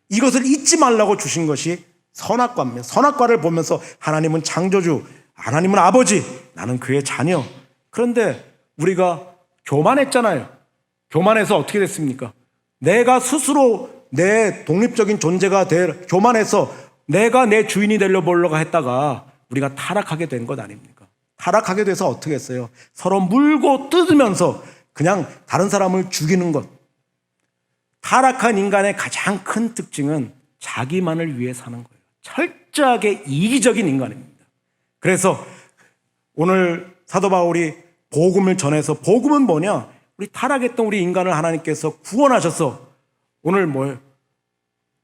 이것을 잊지 말라고 주신 것이 선악과입니다. 선악과를 보면서 하나님은 창조주, 하나님은 아버지, 나는 그의 자녀. 그런데 우리가 교만했잖아요. 교만해서 어떻게 됐습니까? 내가 스스로 내 독립적인 존재가 교만해서 내가 내 주인이 되려고 했다가 우리가 타락하게 된 것 아닙니까? 타락하게 돼서 어떻게 했어요? 서로 물고 뜯으면서 그냥 다른 사람을 죽이는 것. 타락한 인간의 가장 큰 특징은 자기만을 위해 사는 거예요. 철저하게 이기적인 인간입니다. 그래서 오늘 사도 바울이 복음을 전해서, 복음은 뭐냐? 우리 타락했던 우리 인간을 하나님께서 구원하셔서 오늘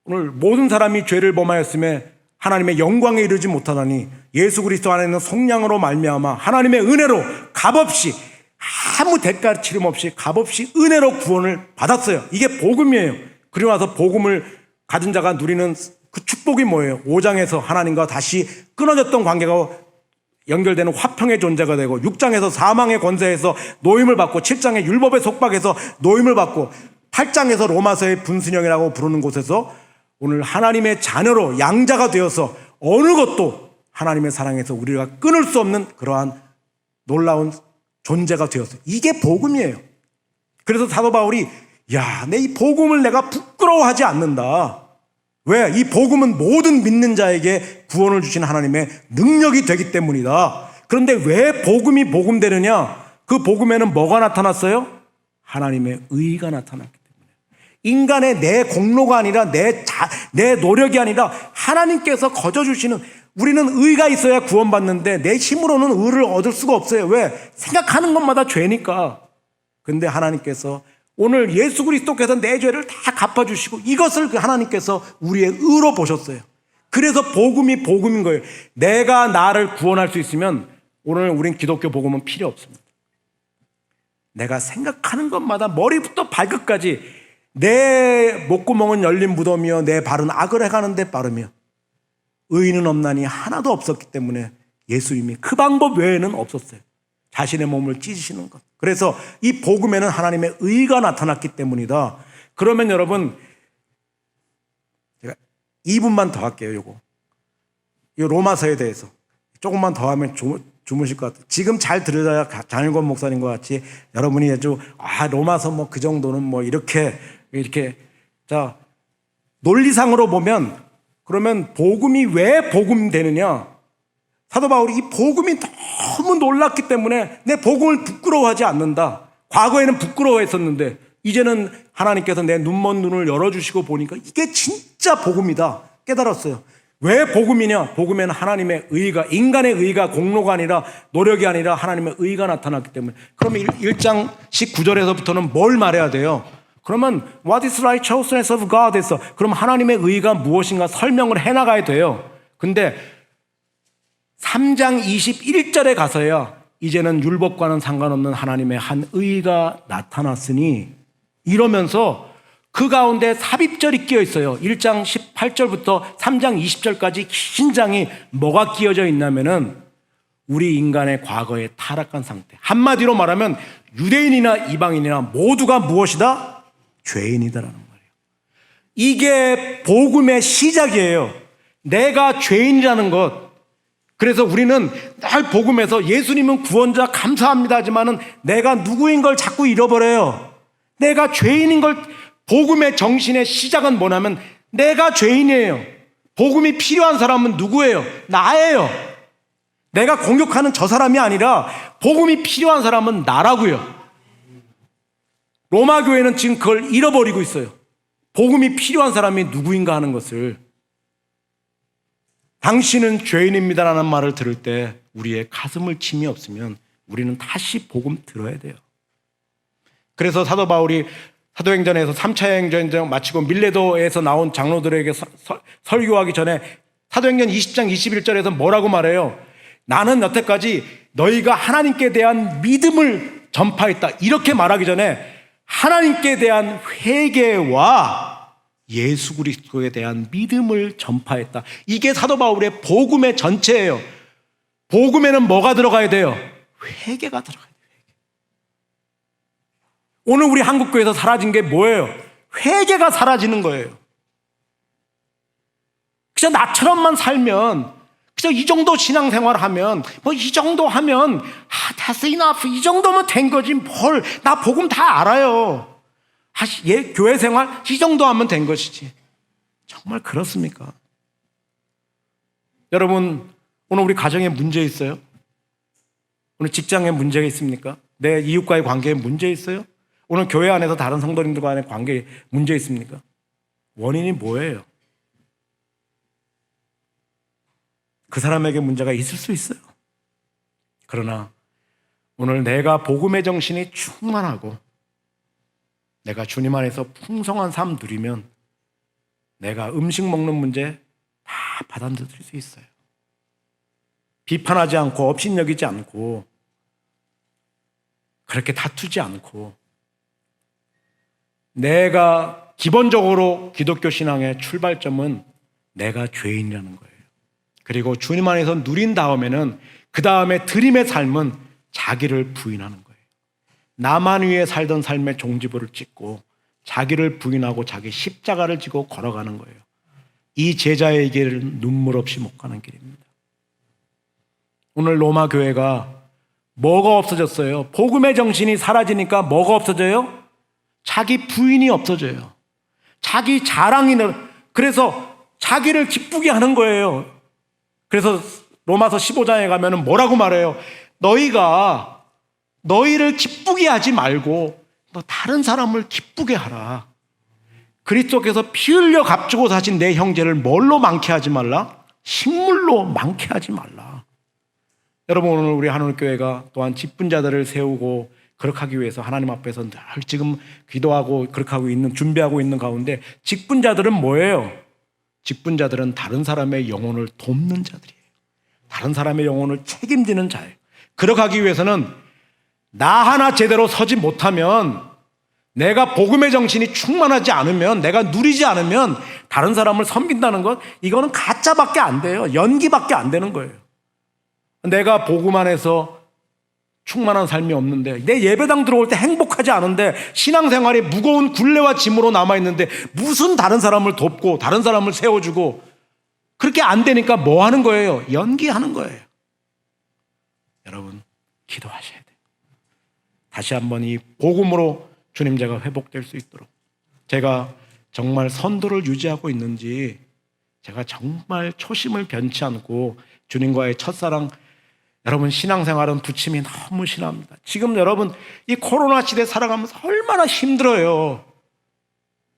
오늘 모든 사람이 죄를 범하였음에 하나님의 영광에 이르지 못하다니 예수 그리스도 안에 있는 속량으로 말미암아 하나님의 은혜로 값없이 아무 대가 치름 없이 값없이 은혜로 구원을 받았어요. 이게 복음이에요. 그리고 나서 복음을 가진 자가 누리는 그 축복이 뭐예요? 5장에서 하나님과 다시 끊어졌던 관계가 연결되는 화평의 존재가 되고 6장에서 사망의 권세에서 노임을 받고 7장에 율법의 속박에서 노임을 받고 8장에서 로마서의 분순형이라고 부르는 곳에서 오늘 하나님의 자녀로 양자가 되어서 어느 것도 하나님의 사랑에서 우리가 끊을 수 없는 그러한 놀라운 존재가 되었어요. 이게 복음이에요. 그래서 사도 바울이 내 이 복음을 내가 부끄러워하지 않는다. 왜? 이 복음은 모든 믿는 자에게 구원을 주신 하나님의 능력이 되기 때문이다. 그런데 왜 복음이 복음되느냐? 그 복음에는 뭐가 나타났어요? 하나님의 의가 나타났기 때문에. 인간의 내 공로가 아니라 내 노력이 아니라 하나님께서 거저주시는, 우리는 의가 있어야 구원받는데 내 힘으로는 의를 얻을 수가 없어요. 왜? 생각하는 것마다 죄니까. 근데 하나님께서 오늘 예수 그리스도께서 내 죄를 다 갚아주시고 이것을 하나님께서 우리의 의로 보셨어요. 그래서 복음이 복음인 거예요. 내가 나를 구원할 수 있으면 오늘 우린 기독교 복음은 필요 없습니다. 내가 생각하는 것마다 머리부터 발끝까지 내 목구멍은 열린 무덤이요 내 발은 악을 해가는 데 빠르며 의인은 없나니 하나도 없었기 때문에 예수님이 그 방법 외에는 없었어요. 자신의 몸을 찢으시는 것. 그래서 이 복음에는 하나님의 의가 나타났기 때문이다. 그러면 여러분, 제가 2분만 더 할게요. 이 로마서에 대해서 조금만 더 하면 주무실 것 같아요. 지금 잘 들으셔야 장일권 목사님과 같이 여러분이 아주 로마서 그 정도는 이렇게 자, 논리상으로 보면 그러면 복음이 왜 복음 되느냐? 사도 바울이 이 복음이 너무 놀랐기 때문에 내 복음을 부끄러워하지 않는다. 과거에는 부끄러워했었는데 이제는 하나님께서 내 눈먼 눈을 열어주시고 보니까 이게 진짜 복음이다 깨달았어요. 왜 복음이냐? 복음에는 하나님의 의가, 인간의 의가 공로가 아니라 노력이 아니라 하나님의 의가 나타났기 때문에. 그러면 1장 19절에서부터는 뭘 말해야 돼요? 그러면 What is righteousness of God 에서 그럼 하나님의 의가 무엇인가 설명을 해나가야 돼요. 근데 3장 21절에 가서야 이제는 율법과는 상관없는 하나님의 한 의가 나타났으니 이러면서 그 가운데 삽입절이 끼어 있어요. 1장 18절부터 3장 20절까지 긴 장이 뭐가 끼어져 있냐면은 우리 인간의 과거의 타락한 상태. 한마디로 말하면 유대인이나 이방인이나 모두가 무엇이다? 죄인이다라는 말이에요. 이게 복음의 시작이에요. 내가 죄인이라는 것. 그래서 우리는 늘 복음에서 예수님은 구원자 감사합니다 하지만은 내가 누구인 걸 자꾸 잃어버려요. 내가 죄인인 걸. 복음의 정신의 시작은 뭐냐면 내가 죄인이에요. 복음이 필요한 사람은 누구예요? 나예요. 내가 공격하는 저 사람이 아니라 복음이 필요한 사람은 나라고요. 로마 교회는 지금 그걸 잃어버리고 있어요. 복음이 필요한 사람이 누구인가 하는 것을. 당신은 죄인입니다라는 말을 들을 때 우리의 가슴을 침이 없으면 우리는 다시 복음 들어야 돼요. 그래서 사도 바울이 사도행전에서 3차 행전 마치고 밀레도에서 나온 장로들에게 설교하기 전에 사도행전 20장 21절에서 뭐라고 말해요? 나는 여태까지 너희가 하나님께 대한 믿음을 전파했다. 이렇게 말하기 전에 하나님께 대한 회개와 예수 그리스도에 대한 믿음을 전파했다. 이게 사도 바울의 복음의 전체예요. 복음에는 뭐가 들어가야 돼요? 회개가 들어가야 돼요. 오늘 우리 한국교회에서 사라진 게 뭐예요? 회개가 사라지는 거예요. 그저 나처럼만 살면, 그저 이 정도 신앙생활 하면, 이 정도 하면, that's enough. 이 정도면 된 거지. 나 복음 다 알아요. 교회 생활 이 정도 하면 된 것이지. 정말 그렇습니까? 여러분, 오늘 우리 가정에 문제 있어요? 오늘 직장에 문제가 있습니까? 내 이웃과의 관계에 문제 있어요? 오늘 교회 안에서 다른 성도님들과 의 관계에 문제 있습니까? 원인이 뭐예요? 그 사람에게 문제가 있을 수 있어요. 그러나 오늘 내가 복음의 정신이 충만하고 내가 주님 안에서 풍성한 삶 누리면 내가 음식 먹는 문제 다 받아들일 수 있어요. 비판하지 않고 업신여기지 않고 그렇게 다투지 않고 내가 기본적으로 기독교 신앙의 출발점은 내가 죄인이라는 거예요. 그리고 주님 안에서 누린 다음에는 그 다음에 드림의 삶은 자기를 부인하는 거예요. 나만 위해 살던 삶의 종지부를 찍고 자기를 부인하고 자기 십자가를 지고 걸어가는 거예요. 이 제자의 길은 눈물 없이 못 가는 길입니다. 오늘 로마 교회가 뭐가 없어졌어요? 복음의 정신이 사라지니까 뭐가 없어져요? 자기 부인이 없어져요. 자기 자랑이 그래서 자기를 기쁘게 하는 거예요. 그래서 로마서 15장에 가면은 뭐라고 말해요? 너희를 기쁘게 하지 말고 너 다른 사람을 기쁘게 하라. 그리스도께서 피 흘려 값주고 사신 내 형제를 뭘로 많게 하지 말라? 식물로 많게 하지 말라. 여러분, 오늘 우리 한올교회가 또한 직분자들을 세우고 그렇게 하기 위해서 하나님 앞에서 늘 지금 기도하고 그렇게 하고 있는, 준비하고 있는 가운데 직분자들은 뭐예요? 직분자들은 다른 사람의 영혼을 돕는 자들이에요. 다른 사람의 영혼을 책임지는 자예요. 그렇게 하기 위해서는 나 하나 제대로 서지 못하면, 내가 복음의 정신이 충만하지 않으면, 내가 누리지 않으면 다른 사람을 섬긴다는 것, 이거는 가짜밖에 안 돼요. 연기밖에 안 되는 거예요. 내가 복음 안에서 충만한 삶이 없는데, 내 예배당 들어올 때 행복하지 않은데, 신앙생활이 무거운 굴레와 짐으로 남아있는데 무슨 다른 사람을 돕고 다른 사람을 세워주고, 그렇게 안 되니까 뭐 하는 거예요? 연기하는 거예요. 여러분, 기도하셔야 돼요. 다시 한번 이 복음으로 주님 제가 회복될 수 있도록, 제가 정말 선도를 유지하고 있는지, 제가 정말 초심을 변치 않고 주님과의 첫사랑, 여러분 신앙생활은 부침이 너무 심합니다. 지금 여러분 이 코로나 시대 살아가면서 얼마나 힘들어요.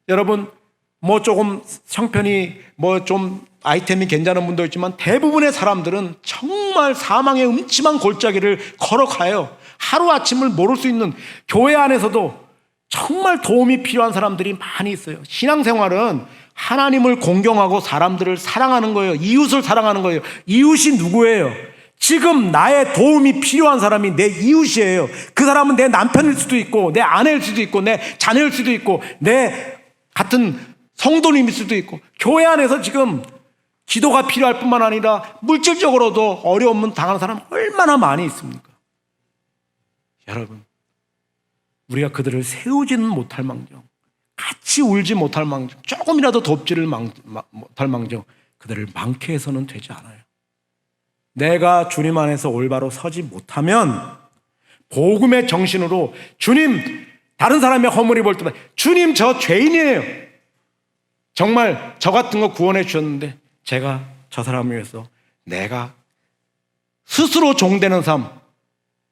여러분 뭐 조금 형편이 뭐 좀 아이템이 괜찮은 분도 있지만 대부분의 사람들은 정말 사망의 음침한 골짜기를 걸어가요. 하루아침을 모를 수 있는, 교회 안에서도 정말 도움이 필요한 사람들이 많이 있어요. 신앙생활은 하나님을 공경하고 사람들을 사랑하는 거예요. 이웃을 사랑하는 거예요. 이웃이 누구예요? 지금 나의 도움이 필요한 사람이 내 이웃이에요. 그 사람은 내 남편일 수도 있고, 내 아내일 수도 있고, 내 자녀일 수도 있고, 내 같은 성도님일 수도 있고, 교회 안에서 지금 기도가 필요할 뿐만 아니라 물질적으로도 어려움을 당하는 사람 얼마나 많이 있습니까? 여러분, 우리가 그들을 세우지는 못할 망정, 같이 울지 못할 망정, 조금이라도 돕지를 못할 망정, 그들을 많게 해서는 되지 않아요. 내가 주님 안에서 올바로 서지 못하면 복음의 정신으로, 주님, 다른 사람의 허물이 볼 때마다 주님, 저 죄인이에요. 정말 저 같은 거 구원해 주셨는데 제가 저 사람을 위해서 내가 스스로 종되는 삶,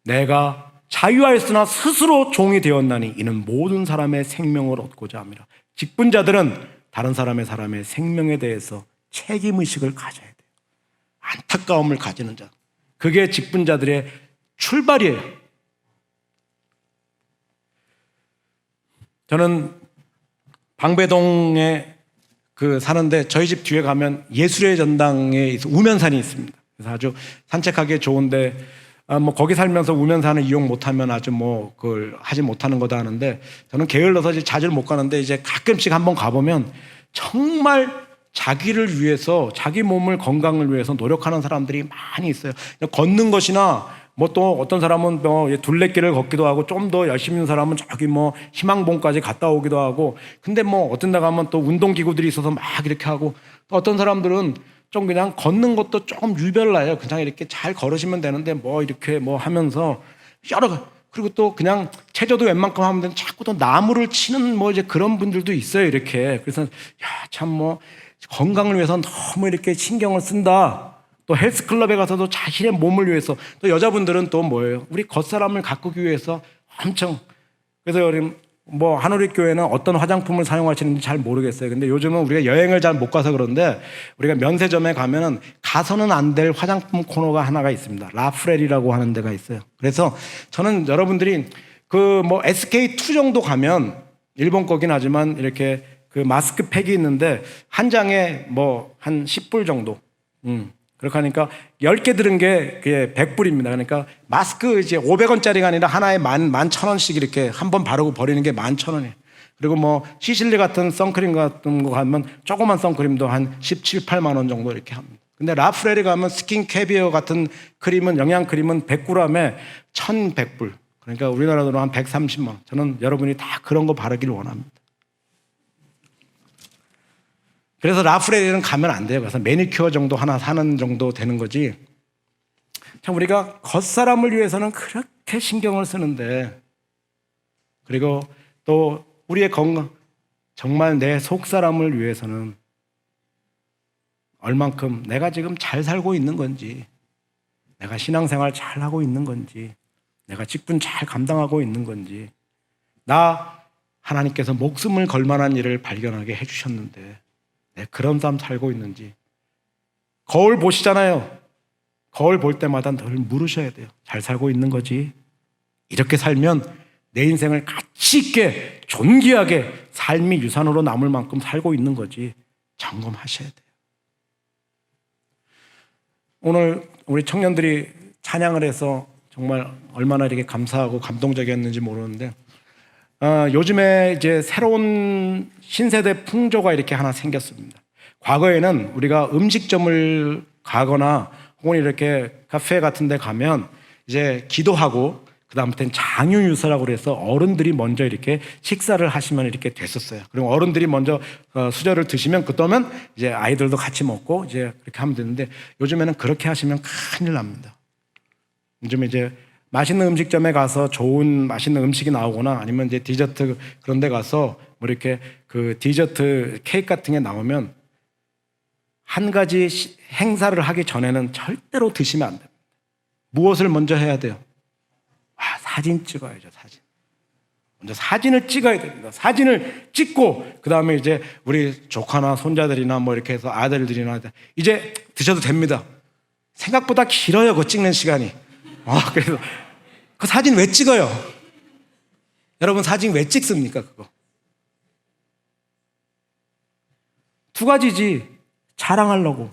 내가 자유하였으나 스스로 종이 되었나니 이는 모든 사람의 생명을 얻고자 합니다. 직분자들은 다른 사람의 생명에 대해서 책임의식을 가져야 돼요. 안타까움을 가지는 자, 그게 직분자들의 출발이에요. 저는 방배동에 사는데 저희 집 뒤에 가면 예술의 전당에 우면산이 있습니다. 그래서 아주 산책하기 좋은데, 거기 살면서 우면산을 이용 못하면 아주 그걸 하지 못하는 거다 하는데, 저는 게을러서 이제 자주 못 가는데 이제 가끔씩 한번 가보면 정말 자기를 위해서, 자기 몸을 건강을 위해서 노력하는 사람들이 많이 있어요. 걷는 것이나 또 어떤 사람은 둘레길을 걷기도 하고, 좀 더 열심히 있는 사람은 저기 희망봉까지 갔다 오기도 하고, 근데 어떤 데 가면 또 운동기구들이 있어서 막 이렇게 하고, 또 어떤 사람들은 좀 그냥 걷는 것도 조금 유별나요. 그냥 이렇게 잘 걸으시면 되는데 이렇게 하면서 그리고 또 그냥 체조도 웬만큼 하면 되는데 자꾸 또 나무를 치는 이제 그런 분들도 있어요. 이렇게. 그래서 참 건강을 위해서 너무 이렇게 신경을 쓴다. 또 헬스클럽에 가서도 자신의 몸을 위해서, 또 여자분들은 또 뭐예요? 우리 겉사람을 가꾸기 위해서 엄청. 그래서 여러분 한우리 교회는 어떤 화장품을 사용하시는지 잘 모르겠어요. 근데 요즘은 우리가 여행을 잘 못 가서 그런데, 우리가 면세점에 가면은 가서는 안 될 화장품 코너가 하나가 있습니다. 라프렐이라고 하는 데가 있어요. 그래서 저는 여러분들이 SK2 정도 가면 일본 거긴 하지만 이렇게 그 마스크 팩이 있는데 한 장에 뭐 한 10불 정도. 그렇게 하니까 10개 들은 게 그게 100불입니다. 그러니까 마스크 이제 500원짜리가 아니라 하나에 11,000원씩 이렇게 한 번 바르고 버리는 게 11,000원이에요. 그리고 뭐 시실리 같은 선크림 같은 거 가면 조그만 선크림도 한 17, 8만 원 정도 이렇게 합니다. 근데 라프레리 가면 스킨 캐비어 같은 크림은 영양 크림은 100g에 1,100불. 그러니까 우리나라 돈으로 한 130만 원. 저는 여러분이 다 그런 거 바르기를 원합니다. 그래서 라프레리는 가면 안 돼요. 그래서 매니큐어 정도 하나 사는 정도 되는 거지. 참 우리가 겉사람을 위해서는 그렇게 신경을 쓰는데, 그리고 또 우리의 건강, 정말 내 속사람을 위해서는 얼만큼 내가 지금 잘 살고 있는 건지, 내가 신앙생활 잘 하고 있는 건지, 내가 직분 잘 감당하고 있는 건지, 나 하나님께서 목숨을 걸 만한 일을 발견하게 해주셨는데 내 그런 삶 살고 있는지. 거울 보시잖아요. 거울 볼 때마다 늘 물으셔야 돼요. 잘 살고 있는 거지? 이렇게 살면 내 인생을 가치 있게 존귀하게 삶이 유산으로 남을 만큼 살고 있는 거지. 점검하셔야 돼요. 오늘 우리 청년들이 찬양을 해서 정말 얼마나 이렇게 감사하고 감동적이었는지 모르는데, 요즘에 이제 새로운 신세대 풍조가 이렇게 하나 생겼습니다. 과거에는 우리가 음식점을 가거나 혹은 이렇게 카페 같은 데 가면 이제 기도하고 그다음부터는 장유유서라고 그래서 어른들이 먼저 이렇게 식사를 하시면 이렇게 됐었어요. 그리고 어른들이 먼저 수저를 드시면 그다음엔 이제 아이들도 같이 먹고 이제 그렇게 하면 되는데, 요즘에는 그렇게 하시면 큰일 납니다. 요즘 이제 맛있는 음식점에 가서 좋은 맛있는 음식이 나오거나 아니면 이제 디저트 그런 데 가서 뭐 이렇게 그 디저트 케이크 같은 게 나오면 한 가지 행사를 하기 전에는 절대로 드시면 안 됩니다. 무엇을 먼저 해야 돼요? 사진 찍어야죠, 사진. 먼저 사진을 찍어야 됩니다. 사진을 찍고, 그 다음에 이제 우리 조카나 손자들이나 뭐 이렇게 해서 아들들이나 이제 드셔도 됩니다. 생각보다 길어요, 그 찍는 시간이. 그래서 그 사진 왜 찍어요? 여러분 사진 왜 찍습니까, 그거? 두 가지지. 자랑하려고.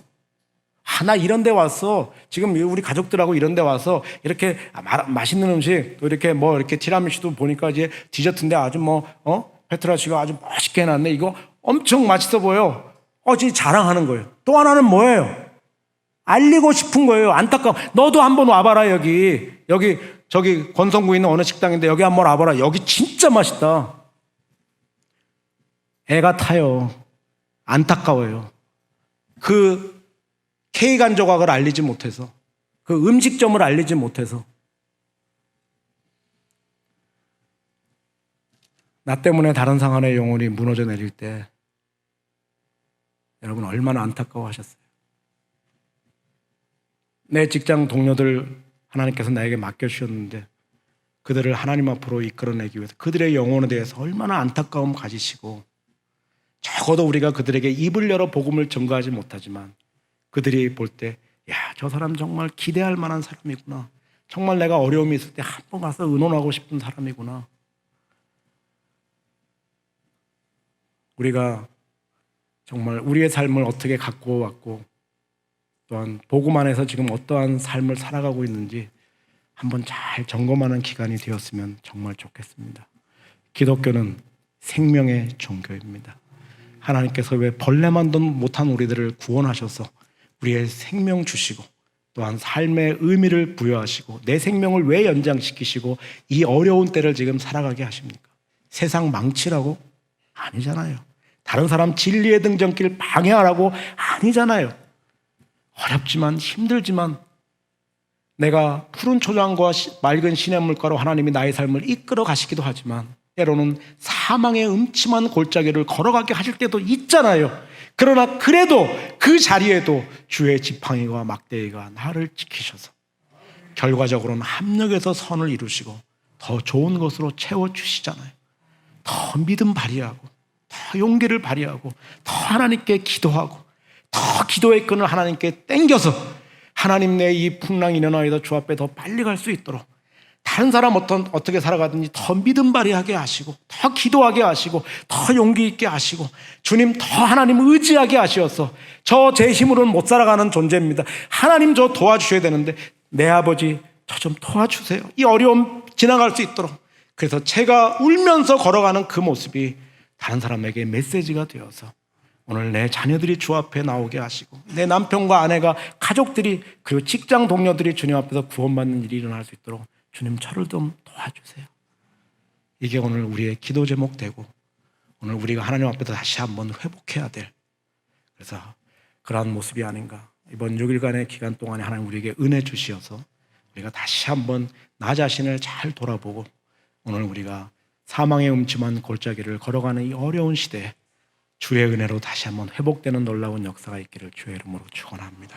나 이런 데 왔어. 지금 우리 가족들하고 이런 데 와서 이렇게 맛있는 음식, 또 이렇게 뭐 이렇게 티라미슈도 보니까 이제 디저트인데 아주 페트라치가 아주 맛있게 해놨네. 이거 엄청 맛있어 보여. 지금 자랑하는 거예요. 또 하나는 뭐예요? 알리고 싶은 거예요. 안타까워. 너도 한번 와봐라, 저기 권성구에 있는 어느 식당인데 여기 한번 와봐라. 여기 진짜 맛있다. 애가 타요. 안타까워요. 그 케이크 한 조각을 알리지 못해서, 그 음식점을 알리지 못해서. 나 때문에 다른 사람의 영혼이 무너져 내릴 때 여러분 얼마나 안타까워하셨어요. 내 직장 동료들 하나님께서 나에게 맡겨주셨는데 그들을 하나님 앞으로 이끌어내기 위해서 그들의 영혼에 대해서 얼마나 안타까움 가지시고, 적어도 우리가 그들에게 입을 열어 복음을 전가하지 못하지만 그들이 볼 때, 저 사람 정말 기대할 만한 사람이구나. 정말 내가 어려움이 있을 때 한 번 가서 의논하고 싶은 사람이구나. 우리가 정말 우리의 삶을 어떻게 갖고 왔고, 또한 복음 안에서 지금 어떠한 삶을 살아가고 있는지 한번 잘 점검하는 기간이 되었으면 정말 좋겠습니다. 기독교는 생명의 종교입니다. 하나님께서 왜 벌레만도 못한 우리들을 구원하셔서 우리의 생명 주시고, 또한 삶의 의미를 부여하시고 내 생명을 왜 연장시키시고 이 어려운 때를 지금 살아가게 하십니까? 세상 망치라고? 아니잖아요. 다른 사람 진리의 등전길 방해하라고? 아니잖아요. 어렵지만 힘들지만 내가 푸른 초장과 맑은 시냇물가로 하나님이 나의 삶을 이끌어 가시기도 하지만 때로는 사망의 음침한 골짜기를 걸어가게 하실 때도 있잖아요. 그러나 그래도 그 자리에도 주의 지팡이와 막대기가 나를 지키셔서 결과적으로는 합력해서 선을 이루시고 더 좋은 것으로 채워주시잖아요. 더 믿음 발휘하고 더 용기를 발휘하고 더 하나님께 기도하고 더 기도의 끈을 하나님께 땡겨서 하나님 내 이 풍랑이 일어나이다 주 앞에 더 빨리 갈 수 있도록 다른 사람 어떻게 살아가든지 더 믿음 발휘하게 하시고, 더 기도하게 하시고, 더 용기 있게 하시고, 주님 더 하나님 의지하게 하시어서 저 제 힘으로는 못 살아가는 존재입니다. 하나님 저 도와주셔야 되는데 내 아버지 저 좀 도와주세요. 이 어려움 지나갈 수 있도록. 그래서 제가 울면서 걸어가는 그 모습이 다른 사람에게 메시지가 되어서 오늘 내 자녀들이 주 앞에 나오게 하시고, 내 남편과 아내가, 가족들이, 그리고 직장 동료들이 주님 앞에서 구원받는 일이 일어날 수 있도록 주님 저를 좀 도와주세요. 이게 오늘 우리의 기도 제목 되고, 오늘 우리가 하나님 앞에서 다시 한번 회복해야 될, 그래서 그러한 모습이 아닌가. 이번 6일간의 기간 동안에 하나님 우리에게 은혜 주시어서 우리가 다시 한번 나 자신을 잘 돌아보고, 오늘 우리가 사망의 음침한 골짜기를 걸어가는 이 어려운 시대에 주의 은혜로 다시 한번 회복되는 놀라운 역사가 있기를 주의 이름으로 축원합니다.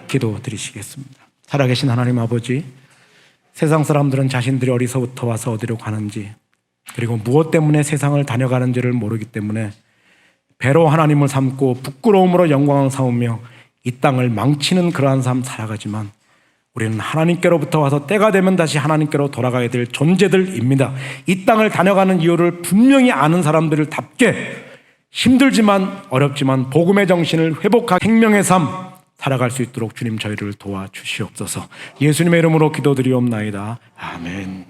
기도드리시겠습니다. 살아계신 하나님 아버지, 세상 사람들은 자신들이 어디서부터 와서 어디로 가는지, 그리고 무엇 때문에 세상을 다녀가는지를 모르기 때문에 배로 하나님을 삼고 부끄러움으로 영광을 삼으며 이 땅을 망치는 그러한 삶 살아가지만, 우리는 하나님께로부터 와서 때가 되면 다시 하나님께로 돌아가야 될 존재들입니다. 이 땅을 다녀가는 이유를 분명히 아는 사람들을 답게 힘들지만 어렵지만 복음의 정신을 회복한 생명의 삶 살아갈 수 있도록 주님 저희를 도와주시옵소서. 예수님의 이름으로 기도드리옵나이다. 아멘.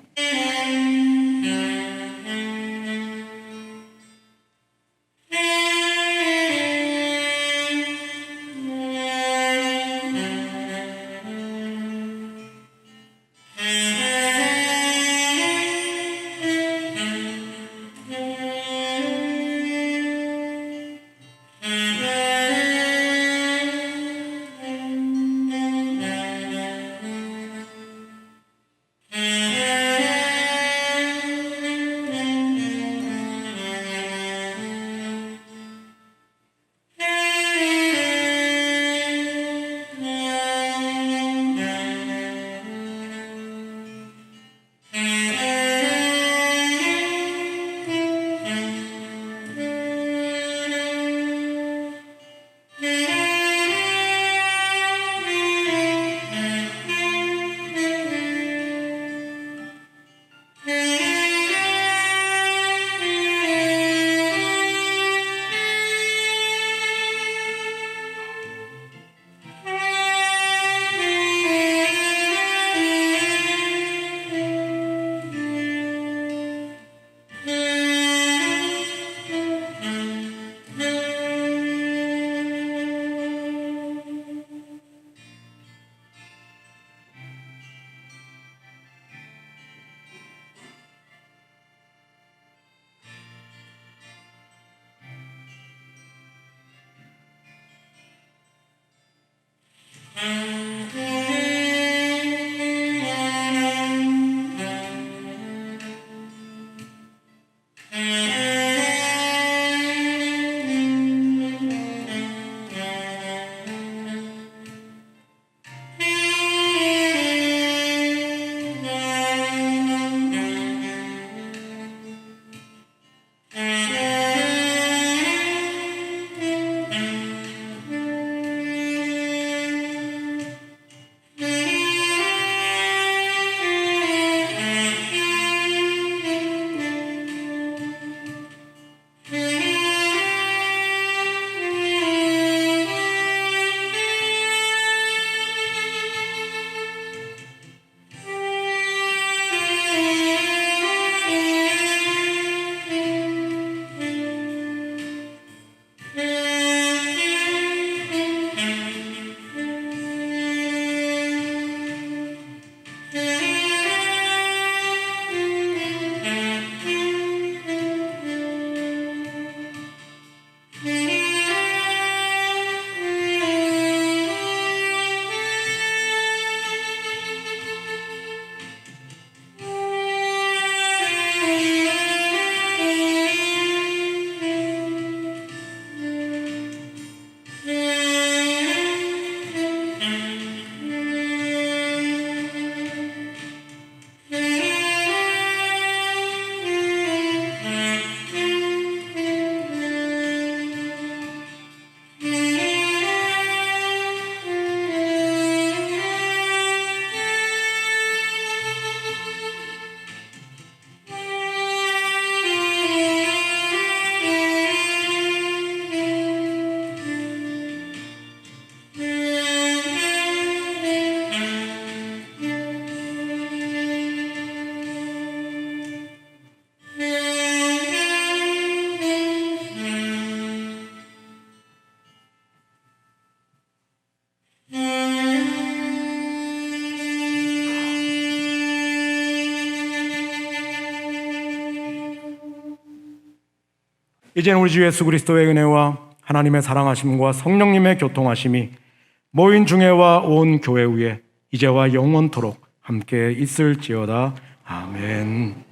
이제는 우리 주 예수 그리스도의 은혜와 하나님의 사랑하심과 성령님의 교통하심이 모인 중에와 온 교회 위에 이제와 영원토록 함께 있을지어다. 아멘.